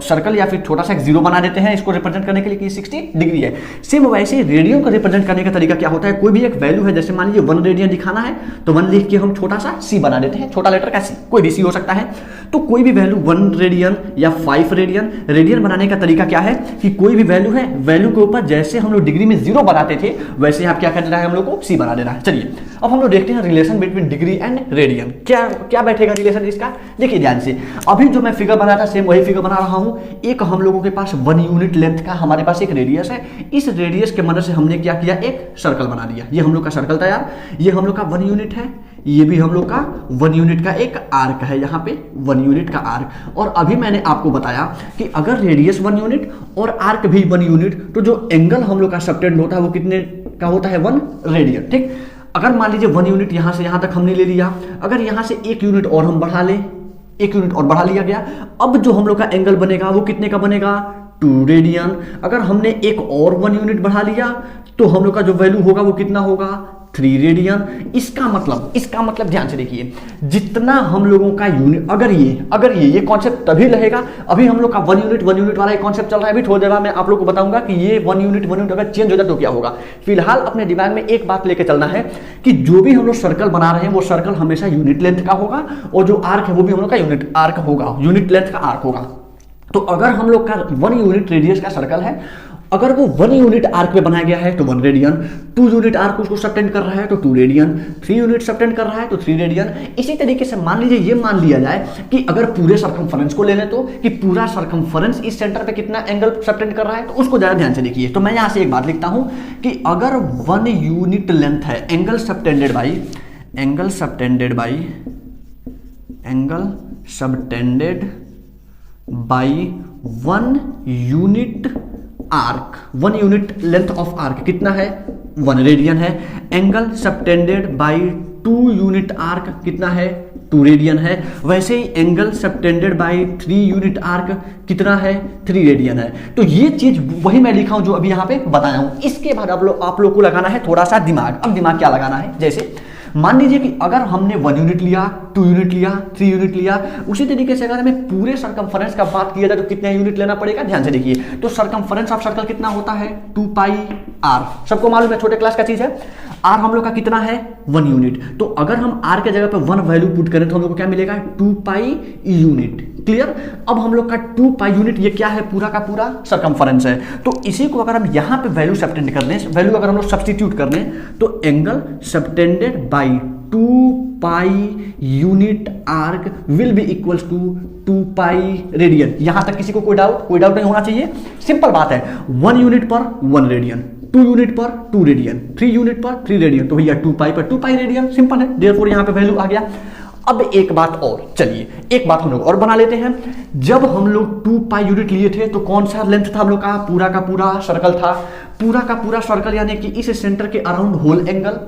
सर्कल या फिर छोटा सा एक जीरो बना देते हैं इसको रिप्रेजेंट करने के लिए कि 60 डिग्री है। सेम वैसे ही रेडियन को रिप्रेजेंट करने का तरीका क्या होता है, कोई भी एक वैल्यू है, जैसे मान लीजिए 1 रेडियन दिखाना है तो 1 लिख के हम छोटा सा सी बना देते हैं, छोटा लेटर का सी, कोई भी सी हो सकता है। तो कोई भी वैल्यू 1 रेडियन या 5 रेडियन, रेडियन बनाने का तरीका क्या है कि कोई भी वैल्यू है, वैल्यू के ऊपर जैसे हम लोग डिग्री में जीरो बनाते थे वैसे आप क्या कर देना है, हम लोग को सी बना देना है। चलिए अब हम लोग देखते हैं relation between degree and radian, क्या क्या बैठेगा रिलेशन इसका। देखिए ध्यान से, अभी जो मैं फिगर बनाया था सेम वही फिगर बना रहा हूं। एक हम लोगों के पास 1 यूनिट लेंथ का हमारे पास एक रेडियस है, इस रेडियस के मदद से हमने क्या किया, एक सर्कल बना दिया। ये हम लोग का सर्कल था यार, ये हम लोग का 1 यूनिट है, ये भी हम लोग का 1 यूनिट का एक आर्क है, यहाँ पे 1 यूनिट का आर्क। और अभी मैंने आपको बताया कि अगर रेडियस 1 यूनिट और आर्क भी 1 यूनिट तो जो एंगल हम लोग का सबटेंड होता है वो कितने का होता है, 1 रेडियन। ठीक, अगर मान लीजिए 1 यूनिट यहां से यहां तक हमने ले लिया, अगर यहां से 1 यूनिट और हम बढ़ा ले, 1 यूनिट और बढ़ा लिया गया, अब जो हम लोग का एंगल बनेगा वो कितने का बनेगा, 2 रेडियन। अगर हमने एक और 1 यूनिट बढ़ा लिया तो हम लोग का जो वैल्यू होगा वो कितना होगा, 3 रेडियन। इसका मतलब ध्यान से देखिए, जितना हम लोगों का यूनिट, अगर ये कॉन्सेप्ट तभी रहेगा, अभी हम लोग का 1 यूनिट वाला एक कॉन्सेप्ट चल रहा है, अभी थोड़ी देर बाद मैं आप लोग को बताऊंगा कि ये 1 यूनिट अगर चेंज हो जाए तो क्या होगा। फिलहाल अपने दिमाग में एक बात लेके चलना है कि जो भी हम लोग सर्कल बना रहे हैं वो सर्कल हमेशा यूनिट लेंथ का होगा, और जो आर्क है वो भी हम लोग का यूनिट आर्क होगा, यूनिट लेंथ का आर्क होगा। तो अगर हम लोग का 1 यूनिट रेडियस का सर्कल है, अगर वो 1 यूनिट आर्क पे बनाया गया है तो 1 रेडियन, 2 यूनिट आर्क उसको सबटेंड कर रहा है तो 2 रेडियन, 3 यूनिट सबटेंड कर रहा है तो 3 रेडियन। इसी तरीके से मान लीजिए, ये मान लिया जाए कि अगर पूरे सर्कमफरेंस को ले लें तो कि पूरा सर्कमफरेंस इस सेंटर पे कितना एंगल सबटेंड कर रहा है, तो उसको जरा ध्यान से देखिए। तो मैं यहां से एक बात लिखता हूं कि अगर 1 यूनिट लेंथ है, angle subtended by 1 unit arc, 1 unit length of arc कितना है, 1 रेडियन है। Angle subtended by 2 unit arc कितना है, 2 रेडियन है। वैसे ही angle subtended by 3 unit arc कितना है, 3 रेडियन है। तो ये चीज वही मैं लिखा हूं जो अभी यहां पे बताया हूं। इसके बाद आप लोग को लगाना है थोड़ा सा दिमाग। अब दिमाग क्या लगाना है, जैसे मान लीजिए कि अगर हमने 1 यूनिट लिया, 2 यूनिट लिया, 3 यूनिट लिया, उसी तरीके से अगर हमें पूरे सर्कमफरेंस का बात किया जाए तो कितने यूनिट लेना पड़ेगा, ध्यान से देखिए। तो सर्कमफरेंस ऑफ सर्कल कितना होता है, 2 पाई आर, सबको मालूम है, छोटे क्लास का चीज है। आर हम लोग का कितना है, 1 यूनिट। तो अगर हम आर के जगह पे 1 वैल्यू पुट करें तो हम लोग को क्या मिलेगा, 2 पाई यूनिट। क्लियर। अब हम लोग का 2 पाई यूनिट ये क्या है, पूरा का पूरा सर्कमफरेंस है। तो इसी को अगर हम यहां पे वैल्यू सबटेंड कर दें, वैल्यू अगर हम लोग सब्स्टिट्यूट कर दें तो angle subtended by 2 pi unit arc will be equals to 2 pi radian. यहां तक किसी को कोई डाउट नहीं होना चाहिए। सिंपल बात है, 1 यूनिट पर 1 रेडियन, 2 यूनिट पर 2 रेडियन, 3 यूनिट पर 3 रेडियन, तो भैया 2 पाई पर 2 पाई रेडियन। सिंपल है, देयरफॉर यहां पे वैल्यू आ गया। अब एक बात और, चलिए एक बात हम लोग और बना लेते हैं। जब हम लोग 2 पाई यूनिट लिए थे तो कौन सा लेंथ था हम लोग का पूरा सर्कल था, पूरा का पूरा सर्कल, यानी कि इस सेंटर के अराउंड होल एंगल।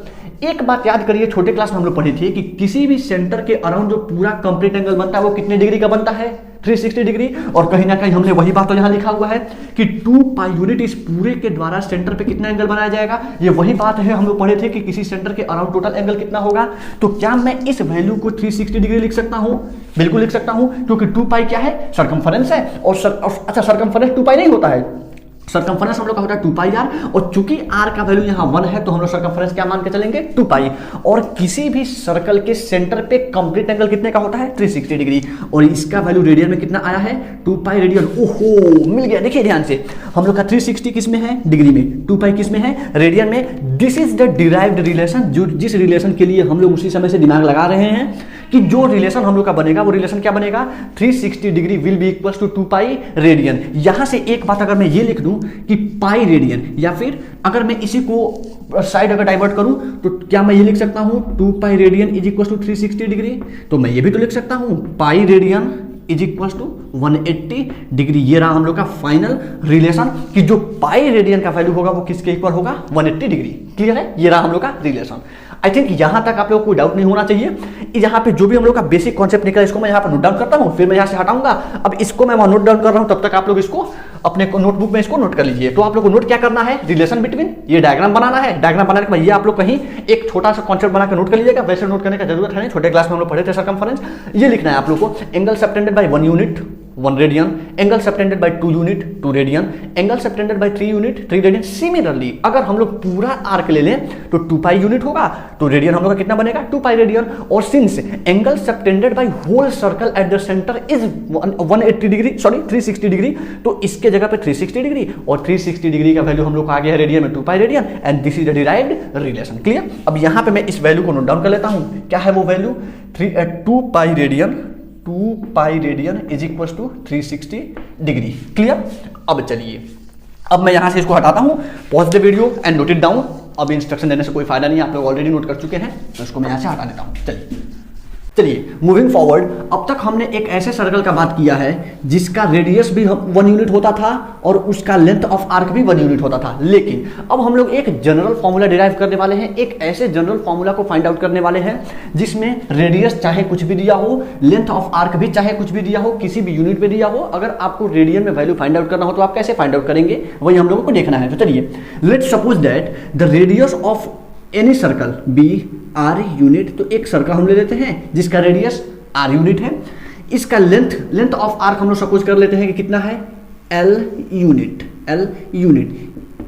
एक बात याद करिए, छोटे क्लास में हम लोग पढ़े थे कि किसी भी सेंटर के अराउंड जो पूरा कंप्लीट एंगल बनता है वो कितने डिग्री का बनता है, 360 डिग्री। और कहीं ना कहीं हमने वही बात तो यहां लिखा हुआ है कि 2 पाई यूनिट इस पूरे के द्वारा सेंटर पे कितना एंगल बनाया जाएगा। ये वही बात है, हम लोग पढ़े थे कि किसी सेंटर के अराउंड टोटल एंगल कितना होगा। तो क्या मैं इस वैल्यू को 360 डिग्री लिख सकता हूं? बिल्कुल लिख सकता हूं, क्योंकि 2 पाई क्या है, सर्कमफरेंस है। और अच्छा, सर्कमफरेंस 2 पाई नहीं होता है, सर्कमफरेंस हम लोग का होता है 2 पाई आर। और चूंकि आर का वैल्यू यहां 1 है तो हम लोग सर्कमफरेंस क्या मान के चलेंगे, 2 पाई। और किसी भी सर्कल के सेंटर पे कंप्लीट एंगल कितने का होता है, 360 डिग्री। और इसका वैल्यू रेडियन में कितना आया है, 2 पाई रेडियन। ओहो, मिल गया। देखिए ध्यान से, हम लोग का 360 किस में है, डिग्री में, 2 पाई किस में है, रेडियन में। This is the derived relation, जो जिस रिलेशन के लिए हम लोग उसी समय से दिमाग लगा रहे हैं कि जो रिलेशन हम लोग का बनेगा वो रिलेशन क्या बनेगा, 360 degree will be equals to 2 pi radian. यहां से एक बात अगर मैं ये लिख दूं कि पाई रेडियन, या फिर अगर मैं इसी को साइड अगर डाइवर्ट करूं तो क्या मैं ये लिख सकता हूं 2 pi radian is equals to 360 degree. तो मैं ये भी तो लिख सकता हूं pi radian is equals to 180 degree. ये रहा हम लोग का फाइनल रिलेशन कि जो पाई रेडियन का वैल्यू होगा वो किसके इक्वल होगा, 180 डिग्री। क्लियर है, ये रहा हम लोग का रिलेशन। आई थिंक यहाँ तक आप लोगों को कोई डाउट नहीं होना चाहिए। यहाँ पे जो भी हम लोग का बेसिक कॉन्सेप्ट निकला इसको मैं यहाँ पर नोट डाउन करता हूँ, फिर मैं यहाँ से हटाऊंगा। अब इसको मैं वहाँ नोट डाउन कर रहा हूँ, तब तक आप लोग इसको अपने नोटबुक में इसको नोट कर लीजिए। तो आप लोग को नोट क्या करना है, रिलेशन बिटवीन, ये डायग्राम बनाना है। डायग्राम बनाने के बाद ये आप लोग कहीं एक छोटा सा कॉन्सेप्ट बना के नोट कर लीजिएगा। वैसे नोट करने का जरूरत है नहीं, छोटे क्लास में हम लोग पढ़े थे सरकमफरेंस। ये लिखना है आप लोग को, angle subtended bye 1 unit 1 radian, angle subtended bye 2 unit 2 radian, angle subtended bye 3 unit 3 radian. Similarly अगर हम लोग पूरा आर्क ले लें तो 2 पाई यूनिट होगा, तो रेडियन हम लोग का कितना बनेगा 2 पाई रेडियन। और since angle subtended by whole circle at the centre is 180 degree, sorry 360 degree, तो इसके जगह पे 360 डिग्री, और 360 डिग्री का वैल्यू हम लोग को आ गया है रेडियन में 2 pi radian, and this is the derived relation. Clear. अब यहां पे मैं इस वैल्यू को नोट डाउन कर लेता हूं। क्या है वो value, 2 pi radian, 2 pi radian is equal to 360 degree. Clear. अब चलिए, अब मैं यहां से इसको हटाता हूं, pause the video and note it down. अब इंस्ट्रक्शन देने से कोई फायदा नहीं, आप लोग ऑलरेडी नोट कर चुके हैं, तो इसको मैं यहां से हटा देता हूं। चलिए मूविंग फॉरवर्ड, अब तक हमने एक ऐसे सर्कल का बात किया है जिसका रेडियस भी 1 यूनिट होता था और उसका लेंथ ऑफ आर्क भी 1 यूनिट होता था। लेकिन अब हम लोग एक जनरल फॉर्मूला डिराइव करने वाले हैं, एक ऐसे जनरल फॉर्मूला को फाइंड आउट करने वाले हैं जिसमें रेडियस चाहे कुछ भी दिया हो, लेंथ ऑफ आर्क भी चाहे कुछ भी दिया हो, किसी भी यूनिट में दिया हो। अगर आपको रेडियन में वैल्यू फाइंड आउट करना हो तो आप कैसे फाइंड आउट करेंगे, वही हम लोगों को देखना है। तो चलिए, let's suppose that the radius of any circle be r unit, तो एक सर्कल हम ले लेते हैं जिसका रेडियस आर यूनिट है, इसका लेंथ ऑफ आर्क हम लोग सपोज कर लेते हैं कि कितना है एल यूनिट।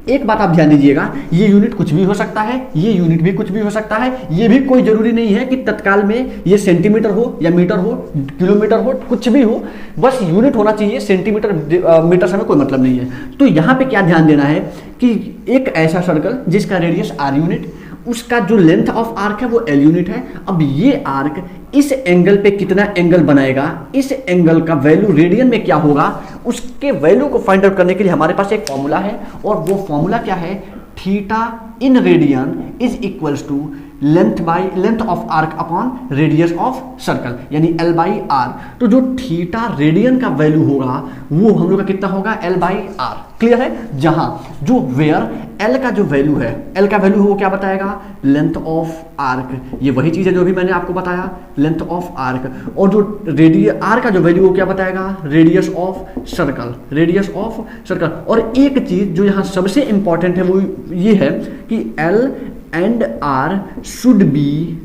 एक बात आप ध्यान दीजिएगा, ये यूनिट कुछ भी हो सकता है, ये यूनिट भी कुछ भी हो सकता है, ये भी कोई जरूरी नहीं है कि तत्काल में ये सेंटीमीटर हो या मीटर हो, किलोमीटर हो, कुछ भी हो, बस यूनिट होना चाहिए। सेंटीमीटर मीटर से हमें कोई मतलब नहीं है। तो यहाँ पे क्या ध्यान देना है कि एक ऐसा सर्कल जिसका रेडियस आर यूनिट, उसका जो लेंथ ऑफ आर्क है वो एल यूनिट है। अब ये आर्क इस एंगल पे कितना एंगल बनाएगा, इस एंगल का वैल्यू रेडियन में क्या होगा, उसके वैल्यू को फाइंड आउट करने के लिए हमारे पास एक फॉर्मूला है, और वो फॉर्मूला क्या है, theta in radian is equals to length of arc upon radius of circle, यानी एल बाई आर। तो जो थीटा रेडियन का वैल्यू होगा वो हम लोग का कितना होगा, एल बाई आर। क्लियर है। जहां जो वेयर एल का जो वैल्यू है, एल का वैल्यू वो क्या बताएगा, लेंथ ऑफ आर्क। ये वही चीज है जो भी मैंने आपको बताया, लेंथ ऑफ आर्क। और जो रेडियस आर का जो वैल्यू वो क्या बताएगा, रेडियस ऑफ सर्कल। और एक चीज जो यहां सबसे इंपॉर्टेंट है वो ये है कि l and r should be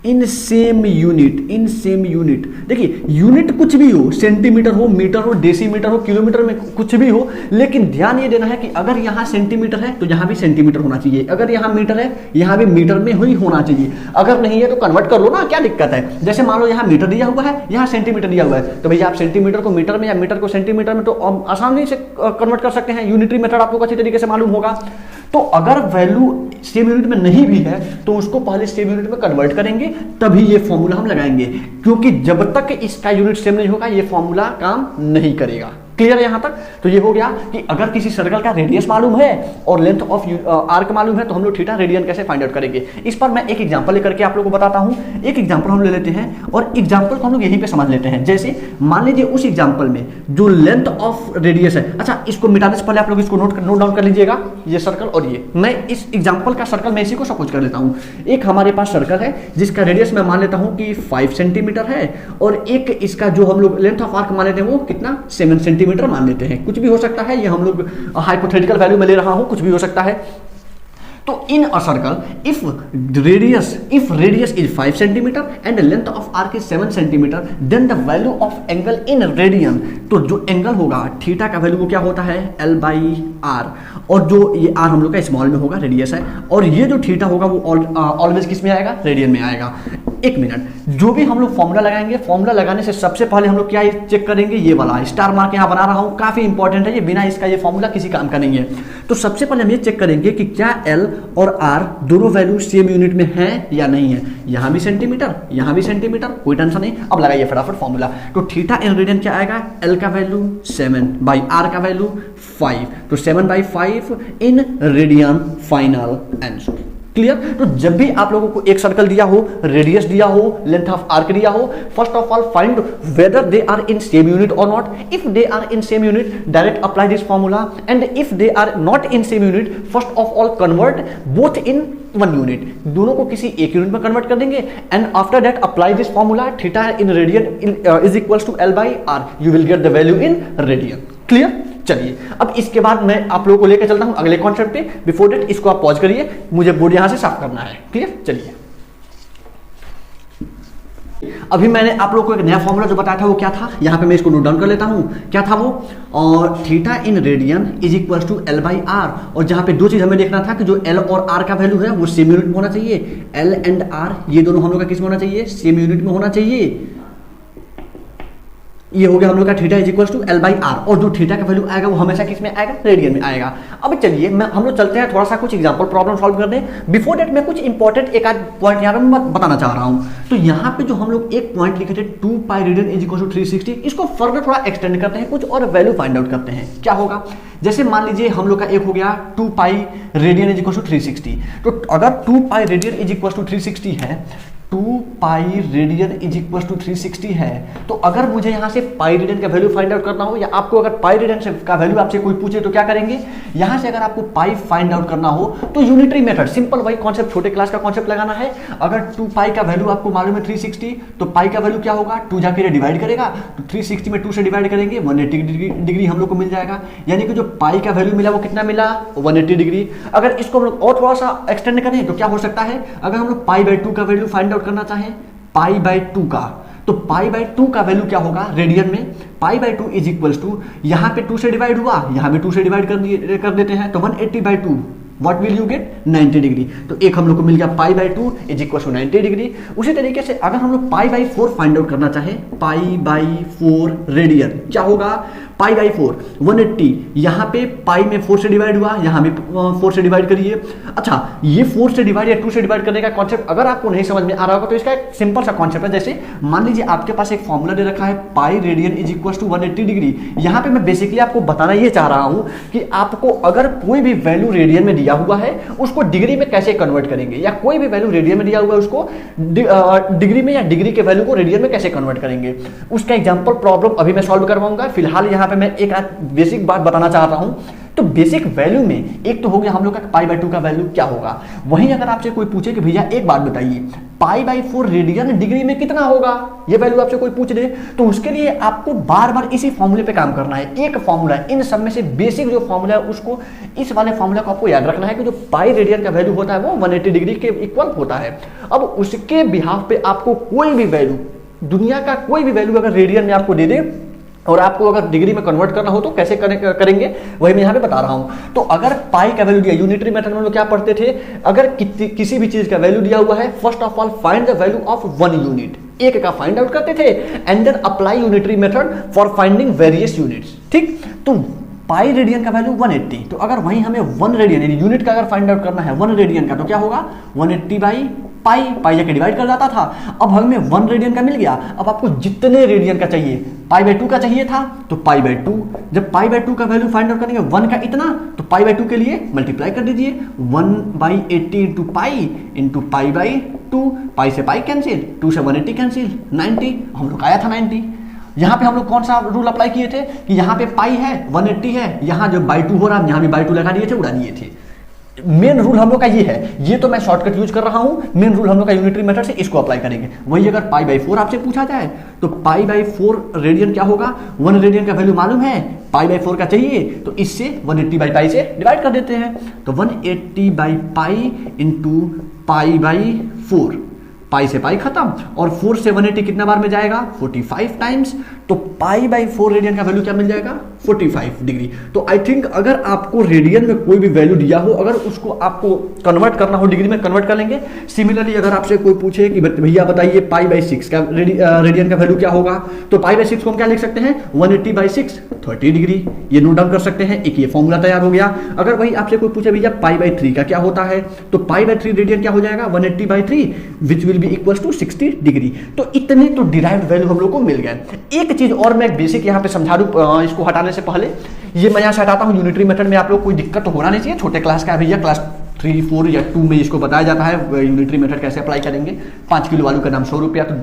in same unit. देखिए यूनिट कुछ भी हो, सेंटीमीटर हो, मीटर हो, डेसीमीटर हो, किलोमीटर में कुछ भी हो, लेकिन ध्यान ये देना है कि अगर यहाँ सेंटीमीटर है तो यहाँ भी सेंटीमीटर होना चाहिए, अगर यहाँ मीटर है यहाँ भी मीटर में ही होना चाहिए। अगर नहीं है तो कन्वर्ट कर लो ना, क्या दिक्कत है। जैसे मान लो यहाँ मीटर दिया हुआ है, यहाँ सेंटीमीटर दिया हुआ है, तो भैया आप सेंटीमीटर को मीटर में या मीटर को सेंटीमीटर में तो आसानी से कन्वर्ट कर सकते हैं। यूनिटरी मेथड आपको अच्छी तरीके से मालूम होगा। तो अगर वैल्यू सेम यूनिट में नहीं भी है तो उसको पहले सेम यूनिट में कन्वर्ट करेंगे, तभी ये फॉर्मूला हम लगाएंगे, क्योंकि जब तक इसका यूनिट सेम नहीं होगा ये फॉर्मूला काम नहीं करेगा। क्लियर है यहां तक। तो ये हो गया कि अगर किसी सर्कल का रेडियस मालूम है और लेंथ ऑफ आर्क मालूम है तो हम लोग थीटा रेडियन कैसे फाइंड आउट करेंगे। इस पर मैं एक एग्जांपल लेकर के आप लोगों को बताता हूं। एक एग्जांपल हम ले लेते हैं और एग्जांपल को हम लोग यहीं पे समझ लेते हैं। जैसे मान लीजिए उस एग्जांपल में जो लेंथ ऑफ रेडियस है, अच्छा इसको मिटाने से पहले आप लोग इसको नोट डाउन कर लीजिएगा, ये सर्कल और ये। मैं इस एग्जांपल का सर्कल मैं इसी को सपोज कर लेता हूं। एक हमारे पास सर्कल है जिसका रेडियस मैं मान लेता हूं कि 5 सेंटीमीटर है, और एक इसका जो हम लोग लेंथ ऑफ आर्क मान लेते हैं वो कितना 7 सेंटीमीटर मान लेते हैं। कुछ भी हो सकता है, ये हम लोग हाइपोथेटिकल वैल्यू में ले रहा हूं, कुछ भी हो सकता है। तो in a circle if radius is 5 centimetre and length of arc is 7 centimetre, then the value of angle in radian, तो जो एंगल होगा थीटा का वैल्यू वो क्या होता है, एल बाई आर। और जो ये आर हम लोग का स्मॉल में होगा, रेडियस है, और ये जो थीटा होगा वो ऑलवेज किस में आएगा, रेडियन में आएगा। एक मिनट, जो भी हम लोग फॉर्मूला लगाएंगे, फॉर्मूला लगाने से सबसे पहले हम लोग क्या चेक करेंगे, ये वाला स्टार मार्क यहां बना रहा हूं, काफी इंपॉर्टेंट है ये, बिना इसका ये फॉर्मूला किसी काम का नहीं है। तो सबसे पहले हम ये चेक करेंगे कि क्या एल और आर दोनों वैल्यू सेम यूनिट में है या नहीं है। यहां भी सेंटीमीटर, यहां भी सेंटीमीटर, कोई टेंशन नहीं। अब लगाइए फटाफट फॉर्मूला। तो थीटा इन रेडियन क्या आएगा, एल का वैल्यू 7 बाई आर का वैल्यू 5, तो 7 by 5 in radian, final answer. Clear. तो जब भी आप लोगों को एक सर्कल दिया हो, रेडियस दिया हो, लेंथ ऑफ आर्क दिया हो, first of all find whether they are in same unit और not. If they are in same unit, direct apply this formula, and if they are not in same unit, first of all convert both in 1 unit, दोनों को किसी एक unit में convert कर देंगे and after that apply this formula theta in radian is equals to L by R, you will get the value in radian. Clear? चलिए अब इसके बाद मैं आप लोगों को लेकर चलता हूं अगले कॉन्सेप्ट पे। बिफोर दैट इसको आप पॉज करिए, मुझे बोर्ड यहां से साफ करना है। क्लियर? चलिए अभी मैंने आप लोगों को एक नया फॉर्मूला जो बताया था वो क्या था, यहां पे मैं इसको नोट डाउन कर लेता हूं। क्या था वो? और theta in radian is equal to L by r, और जहां पे दो चीज हमें देखना था कि जो L और R का वैल्यू है वो सेम यूनिट में होना चाहिए। L एंड R ये दोनों हम लोग का किस में होना चाहिए? सेम यूनिट में होना चाहिए। ये हो गया हम लोग का theta is equal to L by r, और जो थीटा का वैल्यू आएगा वो हमेशा किस में आएगा? रेडियन में आएगा। अब चलिए हम लोग चलते हैं थोड़ा सा कुछ एग्जांपल प्रॉब्लम सॉल्व करने। बिफोर दैट मैं कुछ इंपॉर्टेंट एक आध पॉइंट यहाँ पे मैं बताना चाह रहा हूँ। तो यहाँ पे जो हम लोग एक पॉइंट लिखे थे 2 pi radian is equal to 360, इसको फर्दर थोड़ा एक्सटेंड करते हैं, कुछ और वैल्यू फाइंड आउट करते हैं। क्या होगा? जैसे मान लीजिए हम लोग का एक हो गया 2 pi radian is equal to 360, तो अगर 2 pi radian is equal to 360 है, 2 pi radian is equal to 360 है, तो अगर मुझे यहां से पाई रेडियन का वैल्यू फाइंड आउट करना हो, या आपको अगर पाई रेडियन का वैल्यू आपसे कोई पूछे तो क्या करेंगे? यहां से अगर आपको पाई फाइंड आउट करना हो तो यूनिटरी मेथड, सिंपल वही कॉन्सेप्ट, छोटे क्लास का कॉन्सेप्ट लगाना है। अगर 2 पाई का वैल्यू आपको मालूम है 360, तो पाई का वैल्यू क्या होगा? 2 जाके डिवाइड करेगा, तो 360 में 2 से डिवाइड करेंगे 180 डिग्री हम लोग को मिल जाएगा। यानी कि जो पाई का वैल्यू मिला वो कितना मिला? 180 डिग्री। अगर इसको हम लोग और थोड़ा सा एक्सटेंड करें तो क्या हो सकता है? अगर हम लोग पाई बाई 2 का वैल्यू फाइंड आउट करना चाहें, पाई बाई 2 का, तो पाई बाई 2 का वैल्यू क्या होगा रेडियन में? Pi by 2 is equals to, यहां पे 2 से डिवाइड हुआ, यहां पे 2 से डिवाइड कर देते हैं, तो 180 by 2 what will you get? 90 degree. तो एक हम लोग को मिल गया pi by 2 is equal to 90 degree. उसी तरीके से अगर हम लोग पाई बाई 4 फाइंड आउट करना चाहे, पाई बाई 4 रेडियन क्या होगा? पाई बाई 4 180, यहाँ पे पाई में 4 से डिवाइड हुआ, यहाँ भी 4 से डिवाइड करिए। अच्छा, ये 4 से डिवाइड या 2 से डिवाइड करने का कॉन्सेप्ट अगर आपको नहीं समझ में आ रहा होगा तो इसका एक सिंपल सा कॉन्सेप्ट है। जैसे मान लीजिए आपके पास एक फॉर्मूला दे रखा है pi radian is equal to 180 degree. यहाँ पे मैं बेसिकली आपको बताना ये चाह रहा हूँ कि आपको अगर कोई भी वैल्यू रेडियन में दिया हुआ है उसको डिग्री में कैसे कन्वर्ट करेंगे, या कोई भी वैल्यू रेडियन में दिया हुआ है उसको डिग्री में, या डिग्री के वैल्यू को रेडियन में कैसे कन्वर्ट करेंगे, उसका एग्जांपल प्रॉब्लम अभी मैं सॉल्व करवाऊंगा। फिलहाल यहाँ पे मैं एक बेसिक बात बताना चाह रहा हूं। तो बेसिक वैल्यू में एक तो हो गया हम लोग का पाई बाई 2 का वैल्यू क्या होगा। वहीं अगर आपसे कोई पूछे कि भैया एक बात बताइए, पाई बाई 4 रेडियन डिग्री में कितना होगा, ये वैल्यू आपसे कोई पूछ दे, तो उसके लिए आपको बार बार इसी फॉर्मूले पे काम करना है। एक फॉर्मूला, इन सब में से बेसिक जो फॉर्मूला है उसको, इस वाले फॉर्मूला को आपको याद रखना है कि जो पाई रेडियन का वैल्यू होता है वो 180 डिग्री के इक्वल होता है। अब उसके बिहाफ पे आपको कोई भी वैल्यू, दुनिया का कोई भी वैल्यू अगर रेडियन में आपको दे दे और आपको अगर डिग्री में कन्वर्ट करना हो तो कैसे करेंगे वही मैं यहाँ पे बता रहा हूं। तो अगर पाई का वैल्यू दिया, यूनिटरी मेथड में हम लोग क्या पढ़ते थे, अगर किसी भी चीज का वैल्यू दिया हुआ है, first of all find the value of 1 unit, एक का फाइंड आउट करते थे and then apply unitary method for finding various units. ठीक, तो पाई रेडियन का वैल्यू 180, तो अगर वहीं हमें 1 रेडियन यानी यूनिट का अगर फाइंड आउट करना है 1 रेडियन का, तो क्या होगा 180 बाई पाई, पाई जाके डिवाइड कर जाता था। अब हमें 1 रेडियन का मिल गया, अब आपको जितने रेडियन का चाहिए, पाई बाई 2 का चाहिए था तो पाई बाई 2, जब पाई बाई 2 का वैल्यू फाइंड आउट करेंगे 1 का इतना, तो पाई बाई 2 के लिए मल्टीप्लाई कर दीजिए 1 बाई 80 इंटू पाई बाई 2, पाई से पाई कैंसिल, 2 से 180 कैंसिल, 90 हम लोग आया था 90। यहाँ पे हम लोग कौन सा रूल अप्लाई किए थे कि यहाँ पे पाई है 180 है, यहाँ जो बाई 2 हो रहा है यहाँ भी बाई 2 लगा दिए थे, उड़ा दिए थे। मेन रूल हम लोग का ये है, ये तो मैं शॉर्टकट यूज कर रहा हूं, मेन रूल हम लोग का यूनिटरी मेथड से इसको अप्लाई करेंगे। वही अगर पाई बाई 4 आपसे पूछा जाए तो पाई बाई 4 रेडियन क्या होगा, 1 रेडियन का वैल्यू मालूम है, पाई बाई 4 का चाहिए तो इससे 180 बाई पाई से डिवाइड कर देते हैं, तो 180 by pi into pi by 4, पाई से पाई खत्म, और 4 से 180 कितना बार में जाएगा 45 टाइम्स, तो पाई बाई 4 रेडियन का वैल्यू क्या मिल जाएगा 45 डिग्री। तो आई थिंक अगर आपको रेडियन में कोई भी वैल्यू दिया हो, अगर उसको आपको कन्वर्ट करना हो डिग्री में कन्वर्ट कर लेंगे। सिमिलरली अगर आपसे कोई पूछे कि भैया बताइए पाई बाई 6 का रेडियन का वैल्यू क्या होगा, तो पाई बाई 6 को हम क्या लिख सकते हैं 180 बाई 6 30 डिग्री, ये नोट डाउन कर सकते हैं, एक ये फॉर्मूला तैयार हो गया। अगर वही आपसे कोई पूछे भैया पाई बाई 3 का क्या होता है, तो पाई बाई 3 रेडियन क्या हो जाएगा 180 by 3 which will be equals to 60 degree. तो इतने तो डिराइव्ड वैल्यू हम लोग को मिल गए। एक चीज और मैं बेसिक यहाँ पे समझा दूं इसको हटाने से पहले, ये मैं यहाँ से हटाता हूँ यूनिटरी मेथड में, आप लोग कोई दिक्कत तो होना नहीं चाहिए, छोटे क्लास का भैया क्लास 3, 4 या 2 में इसको बताया जाता है यूनिटरी मेथड कैसे अप्लाई करेंगे। 5 किलो आलू का दाम 100 रुपया, तो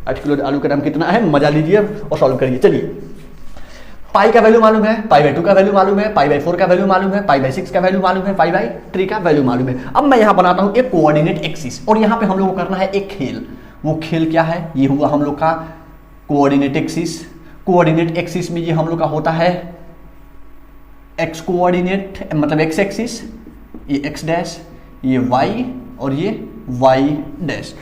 8 किलो आलू का दाम कितना है, मजा लीजिए और सॉल्व करिए। चलिए पाई का वैल्यू मालूम है, पाई बाई 2 का वैल्यू मालूम है, पाई बाई 4 का वैल्यू मालूम है, पाई बाई 6 का वैल्यू मालूम है, पाई बाई 3 का वैल्यू मालूम है। अब मैं यहां बनाता हूं एक कोऑर्डिनेट एक्सिस, और यहां पे हम लोग को करना है एक खेल। वो खेल क्या है? ये हुआ हम लोग का कोऑर्डिनेट एक्सिस। कोऑर्डिनेट एक्सिस में ये हम लोग का होता है एक्स कोऑर्डिनेट, मतलब एक्स एक्सिस, ये एक्स डैश, ये वाई और ये वाई डैश।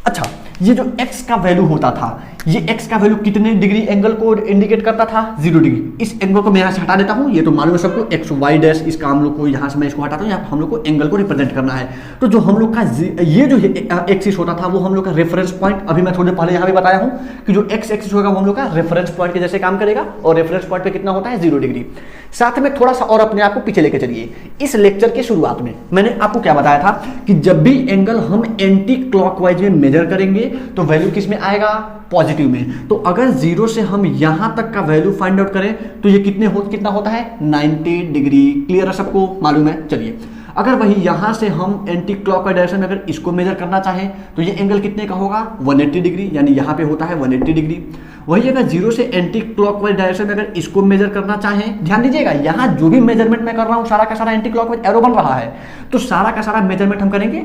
अच्छा, ये जो x का वैल्यू होता था, ये x का वैल्यू कितने डिग्री एंगल को इंडिकेट करता था? 0 डिग्री। इस एंगल को मैं यहां से हटा देता हूं, ये तो मालूम है सबको, एक्स वाई डैश, इसका हम लोग को यहां से मैं इसको हटाता हूं, यहाँ हम लोग को एंगल को रिप्रेजेंट करना है। तो जो हम लोग का ये जो एक्सिस होता था वो हम लोग का रेफरेंस पॉइंट, अभी मैं थोड़े पहले यहां भी बताया हूं कि जो एक्स एक्सिस होगा वो हम लोग का रेफरेंस पॉइंट के जैसे काम करेगा, और रेफरेंस पॉइंट पे कितना होता है? 0 डिग्री। साथ में थोड़ा सा और अपने आप को पीछे लेके चलिए। इस लेक्चर के शुरुआत में मैंने आपको क्या बताया था कि जब भी एंगल हम एंटी क्लॉकवाइज में मेजर करेंगे तो वैल्यू किस में आएगा? पॉजिटिव में। तो अगर 0 से हम यहां तक का वैल्यू फाइंड आउट करें तो ये कितना होता है? 90 डिग्री। क्लियर है सबको? मालूम है? चलिए, अगर वही यहां से हम एंटी क्लॉकवाइज डायरेक्शन में अगर इसको मेजर करना चाहें तो ये एंगल कितने का होगा? 180 डिग्री, यानी यहां पे होता है 180 डिग्री। वही अगर 0 से एंटी क्लॉकवाइज डायरेक्शन में अगर इसको मेजर करना चाहें, ध्यान दीजिएगा यहां जो भी मेजरमेंट मैं कर रहा हूं सारा का सारा एंटी क्लॉकवाइज एरो बन रहा है, तो सारा का सारा मेजरमेंट हम करेंगे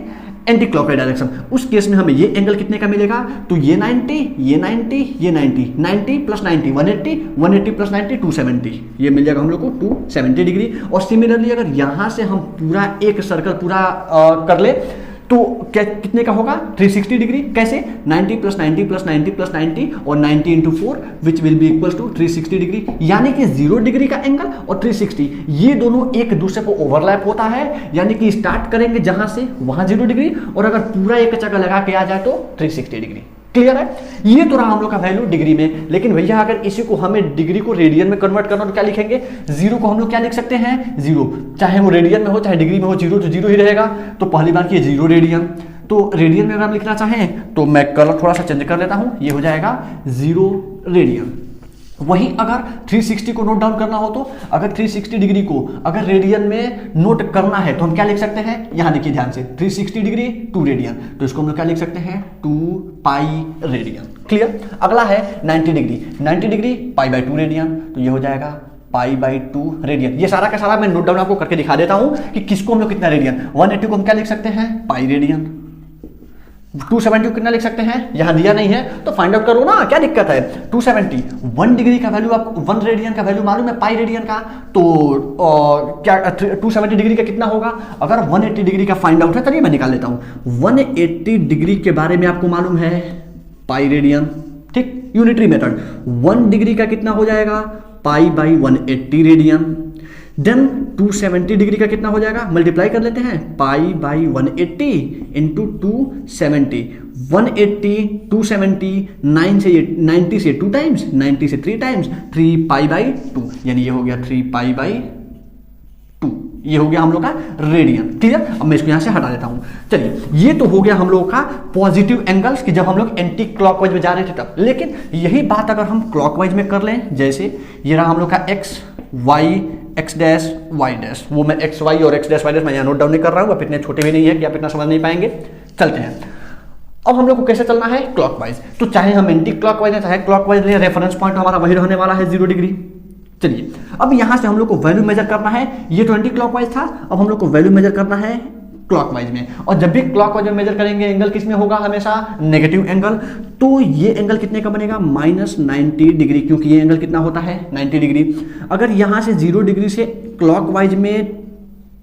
एंटी क्लॉकवाइज डायरेक्शन। उस केस में हमें ये एंगल कितने का मिलेगा? तो ये 90, ये 90, ये 90, 90 प्लस 90 180, 180 प्लस 90 270, ये मिल जाएगा हम लोग को 270 डिग्री। और सिमिलरली अगर यहां से हम पूरा एक सर्कल पूरा कर ले तो क्या कितने का होगा? 360 डिग्री। कैसे? 90 प्लस 90 प्लस 90 प्लस 90 और 90 into 4 which will be equal to 360 degree. यानी कि 0 डिग्री का एंगल और 360 ये दोनों एक दूसरे को ओवरलैप होता है, यानी कि स्टार्ट करेंगे जहां से वहां 0 डिग्री, और अगर पूरा एक चक्कर लगा के आ जाए तो 360 डिग्री। क्लियर है? ये तो रहा हम लोग का वैल्यू डिग्री में। लेकिन भैया अगर इसी को हमें डिग्री को रेडियन में कन्वर्ट करना तो क्या लिखेंगे? 0 को हम लोग क्या लिख सकते हैं? 0, चाहे वो रेडियन में हो चाहे डिग्री में हो, 0 तो 0 ही रहेगा। तो पहली बार की 0 रेडियन, तो रेडियन में अगर हम लिखना चाहें तो मैं कलर थोड़ा सा चेंज कर लेता हूं, ये हो जाएगा 0 रेडियन। वही अगर 360 को नोट डाउन करना हो तो अगर 360 डिग्री को अगर रेडियन में नोट करना है तो हम क्या लिख सकते हैं? यहां देखिए ध्यान से, 360 डिग्री 2 रेडियन, तो इसको हम लोग क्या लिख सकते हैं? 2 पाई रेडियन। क्लियर? अगला है 90 degree, 90 degree pi by 2 radian, तो ये हो जाएगा पाई बाई 2 रेडियन। ये सारा का सारा मैं नोट डाउन आपको करके दिखा देता हूं कि किसको हम लोग कितना रेडियन। 180 को हम क्या लिख सकते हैं? Pi radian. 270 कितना लिख सकते हैं? यहां दिया नहीं है तो फाइंड आउट करो ना, क्या दिक्कत है? 270, 1 डिग्री का वैल्यू आपको, 1 रेडियन का वैल्यू मालूम है पाई रेडियन का, तो क्या 270 डिग्री का कितना होगा? अगर 180 डिग्री का फाइंड आउट है, चलिए मैं निकाल लेता हूं। 180 डिग्री के बारे में आपको मालूम है पाई रेडियन, ठीक, यूनिटरी मेथड। 1 डिग्री का कितना हो जाएगा? Pi by 180 radian. Then 270 degree का कितना हो जाएगा? मल्टीप्लाई कर लेते हैं, पाई बाई 180 इंटू 270। 180 270 90 से 2 टाइम्स, 90 से 3 टाइम्स, 3 पाई बाई 2, यानी ये हो गया 3 पाई बाई 2, ये हो गया हम लोग का रेडियन। क्लियर? अब मैं इसको यहां से हटा देता हूं। चलिए, ये तो हो गया हम लोग का पॉजिटिव एंगल्स कि जब हम लोग एंटी क्लॉकवाइज में जा रहे थे तब। लेकिन यही बात अगर हम क्लॉकवाइज में कर लें, जैसे ये रहा हम लोग का x y x dash y dash, वो मैं एक्स वाई और एक्स डैश वाई डैश मैं यहाँ नोट डाउन नहीं कर रहा हूँ, आप इतने छोटे भी नहीं है कि आप इतना समझ नहीं पाएंगे। चलते हैं, अब हम लोग को कैसे चलना है? क्लॉकवाइज। तो चाहे हम एंटी क्लॉकवाइज चाहे क्लॉकवाइज ले, रेफरेंस पॉइंट हमारा वही रहने वाला है 0 डिग्री। चलिए, अब यहां से हम लोग को वैल्यू मेजर करना है, ये तो एंटी क्लॉकवाइज था, अब हम लोग को वैल्यू मेजर करना है क्लॉकवाइज में। और जब भी क्लॉकवाइज में मेजर करेंगे एंगल किस में होगा? हमेशा नेगेटिव एंगल। तो ये एंगल कितने का बनेगा? -90 डिग्री, क्योंकि ये एंगल कितना होता है? 90 डिग्री। अगर यहां से 0 डिग्री से क्लॉकवाइज में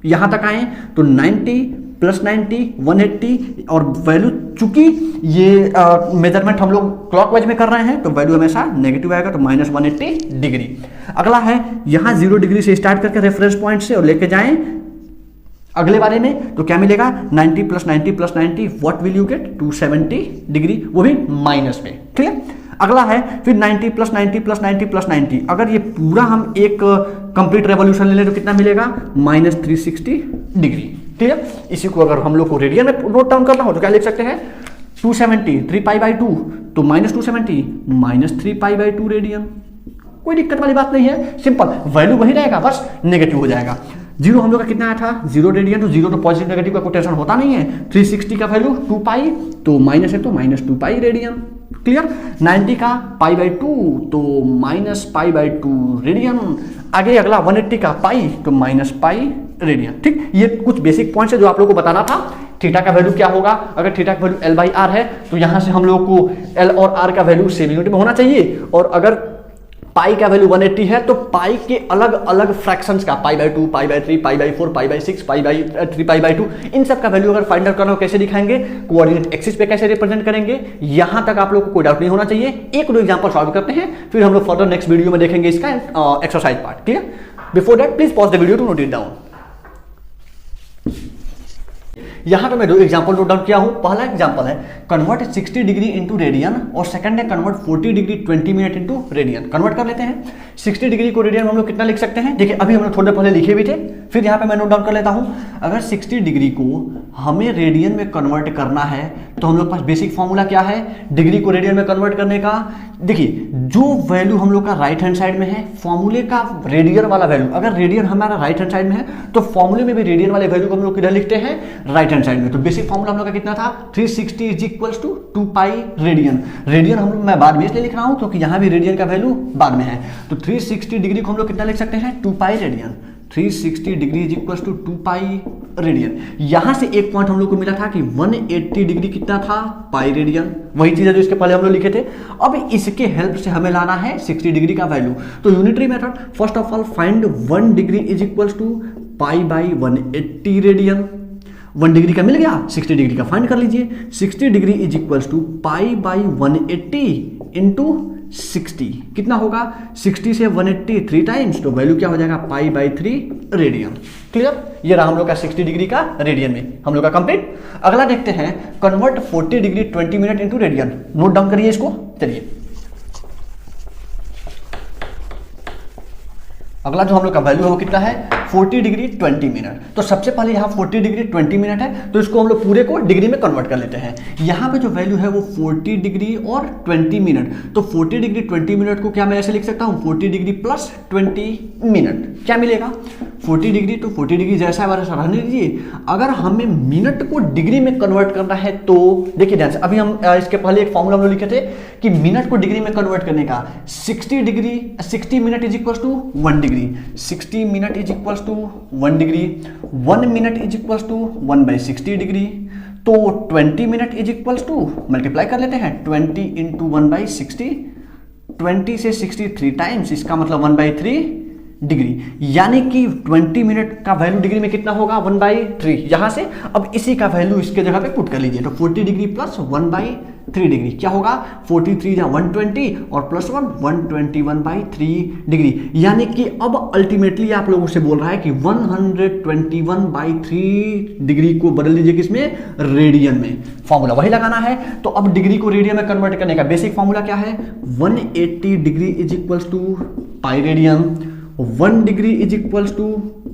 यहां तक आए तो 90 प्लस 90 180, और वैल्यू चूंकि ये मेजरमेंट हम लोग क्लॉकवाइज में कर रहे हैं तो वैल्यू हमेशा नेगेटिव आएगा, तो -180 डिग्री। अगला है यहां 0 डिग्री से स्टार्ट करके रेफरेंस पॉइंट से और लेके जाएं अगले बारे में, तो क्या मिलेगा? 90 plus 90 plus 90, what will you gate? 270 degree, वो भी माइनस में। क्लियर? अगला है फिर 90 प्लस 90 प्लस 90 प्लस 90, अगर ये पूरा हम एक कंप्लीट रेवोल्यूशन ले लें तो कितना मिलेगा? -360 डिग्री। क्लियर? इसी को अगर हम लोग को रेडियन में नोट डाउन करना हो तो क्या लिख सकते हैं? 270 3 पाई बाई 2, तो -270 -3 पाई बाई 2 रेडियन। कोई दिक्कत वाली बात नहीं है, सिंपल, वैल्यू वही रहेगा, बस नेगेटिव हो जाएगा। 0 हम लोग का कितना आया था? 0 रेडियन, तो 0 तो पॉजिटिव नेगेटिव का कोई टेंशन होता नहीं है। 360 का वैल्यू 2 पाई, तो माइनस है तो -2 पाई रेडियन। क्लियर। 90 का पाई बाई 2 तो माइनस पाई बाई 2 रेडियन। आगे अगला 180 का पाई तो माइनस पाई रेडियन। ठीक, ये कुछ बेसिक पॉइंट्स है जो आप लोगों को बताना था। थीटा का वैल्यू क्या होगा, अगर थीटा का वैल्यू L बाई आर है तो यहां से हम लोग को L और R का वैल्यू सेम यूनिट में होना चाहिए, और अगर पाई का वैल्यू 180 है तो पाई के अलग अलग फ्रैक्शंस का, पाई by 2, pi by 3, pi by 4, pi by 6, pi by 3, pi by 2, इन सब का वैल्यू अगर फाइंड आउट करना हो कैसे दिखाएंगे, कोऑर्डिनेट एक्सिस पे कैसे रिप्रेजेंट करेंगे, यहां तक आप लोग को कोई डाउट नहीं होना चाहिए। एक दो एग्जांपल सॉल्व करते हैं, फिर हम लोग फर्दर नेक्स्ट वीडियो में देखेंगे इसका exercise part. Clear. Before that please pause the video to note it down. यहां पे मैं दो एग्जांपल नोट डाउन किया हूं। पहला एग्जांपल है कन्वर्ट 60 डिग्री इनटू रेडियन, और सेकंड है convert 40 degree 20 minute into radian. Convert कर लेते हैं। 60 डिग्री को रेडियन में हम लोग कितना लिख सकते हैं, देखिए अभी हम लोग थोड़े पहले लिखे भी थे, फिर यहां पे मैं नोट डाउन कर लेता हूं। अगर 60 डिग्री को हमें रेडियन में कन्वर्ट करना है तो हम लोग पास बेसिक फॉर्मूला क्या है डिग्री को रेडियन में कन्वर्ट करने का। देखिए जो वैल्यू हम लोग का राइट हैंड साइड में है फॉर्मूले का, रेडियन वाला वैल्यू, अगर रेडियन हमारा राइट हैंड साइड में है तो फॉर्मूले में भी रेडियन वाले वैल्यू को हम लोग किधर लिखते हैं, राइट हैंड साइड में। तो बेसिक फॉर्मूला हम लोग का कितना था, 360 is equals to 2 pi radian. Radian हम लोग मैं बाद में इसलिए लिख रहा हूं क्योंकि यहां भी रेडियन का वैल्यू बाद में है। तो 360 डिग्री को हम लोग कितना लिख सकते हैं, 2 pi radian. 360 degree is equals to 2 pi radian. यहां से एक पॉइंट हम लोग को मिला था कि 180 डिग्री कितना था, पाई रेडियन। वही चीज है जो इसके पहले हम लोग लिखे थे। अब इसके हेल्प से हमें लाना है 60 डिग्री का वैल्यू। तो unitary method, first of all find 1 degree is equals to pi by 180 radian. 1 degree का मिल गया, 60 डिग्री का फाइंड कर लीजिए। 60 degree is equals to pi by 180 into 60 कितना होगा, 60 से 180 3 टाइम्स, तो वैल्यू क्या हो जाएगा, पाई बाई 3 रेडियन। क्लियर। ये रहा हम लोग का 60 डिग्री का रेडियन में हम लोग का कंप्लीट। अगला देखते हैं convert 40 degree 20 minute into radian. Note down करिए इसको। चलिए अगला जो हम लोग का वैल्यू है वो कितना है, 40 डिग्री 20 मिनट। तो सबसे पहले यहाँ 40 डिग्री 20 मिनट है तो इसको हम लोग पूरे को डिग्री में कन्वर्ट कर लेते हैं। यहाँ पे जो वैल्यू है वो 40 डिग्री और 20 मिनट। तो 40 डिग्री 20 मिनट को क्या मैं ऐसे लिख सकता हूँ, 40 डिग्री प्लस 20 मिनट। क्या मिलेगा, 40 डिग्री तो 40 डिग्री जैसा है वैसा रहने दीजिए। अगर हमें मिनट को डिग्री में कन्वर्ट करना है तो देखिए ध्यान से, अभी हम इसके पहले एक फॉर्मूला हम लोग लिखे थे कि मिनट को डिग्री में कन्वर्ट करने का 60 minute is equals to 1 degree. 60 minute is equals to 1 degree. 1 minute is equals to 1/60 degree. तो 20 minute is equals to, multiply कर लेते हैं, 20 इंटू 1/60। 20 से 60 3 टाइम्स, इसका मतलब 1/3 डिग्री। यानी कि 20 मिनट का वैल्यू डिग्री में कितना होगा, 1/3। यहां से अब इसी का वैल्यू इसके जगह पे पुट कर लीजिए। तो 40 डिग्री प्लस 1/3 डिग्री क्या होगा, 43 या 120 और प्लस 1 121/3 डिग्री। यानी कि अब अल्टीमेटली आप लोगों से बोल रहा है कि 121/3 डिग्री को बदल दीजिए किसमें, रेडियन में। फॉर्मूला वही लगाना है। तो अब डिग्री को रेडियन में कन्वर्ट करने का बेसिक फॉर्मूला क्या है, 180 degree is equals to pi radian. 1 degree is equals to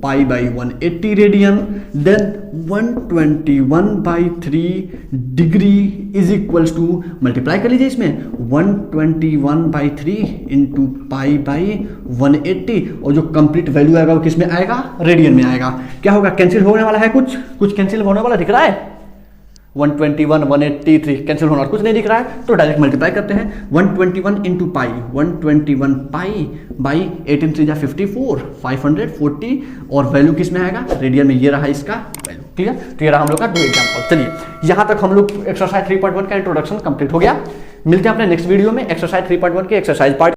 pi by 180 radian. Then 121/3 degree is equals to, multiply कर लीजिए इसमें, 121/3 इंटू पाई बाई 180, और जो कंप्लीट वैल्यू आएगा वो किस में आएगा, रेडियन में आएगा। क्या होगा, कैंसिल होने वाला है, कुछ कैंसिल होने वाला दिख रहा है, 121 183 कैंसिल होना, कुछ नहीं दिख रहा है। तो डायरेक्ट मल्टीप्लाई करते हैं, 121 इंटू पाई, 121 पाई बाई 18 3 54 540, और वैल्यू किस में आएगा, रेडियन में। ये रहा इसका वैल्यू। क्लियर। तो ये रहा हम लोग का 2 एग्जाम्पल। चलिए यहां तक हम लोग एक्सरसाइज 3.1 का इंट्रोडक्शन कंप्लीट हो गया। मिलते हैं अपने नेक्स्ट वीडियो में एक्सरसाइज 3.1 के एक्सरसाइज पार्ट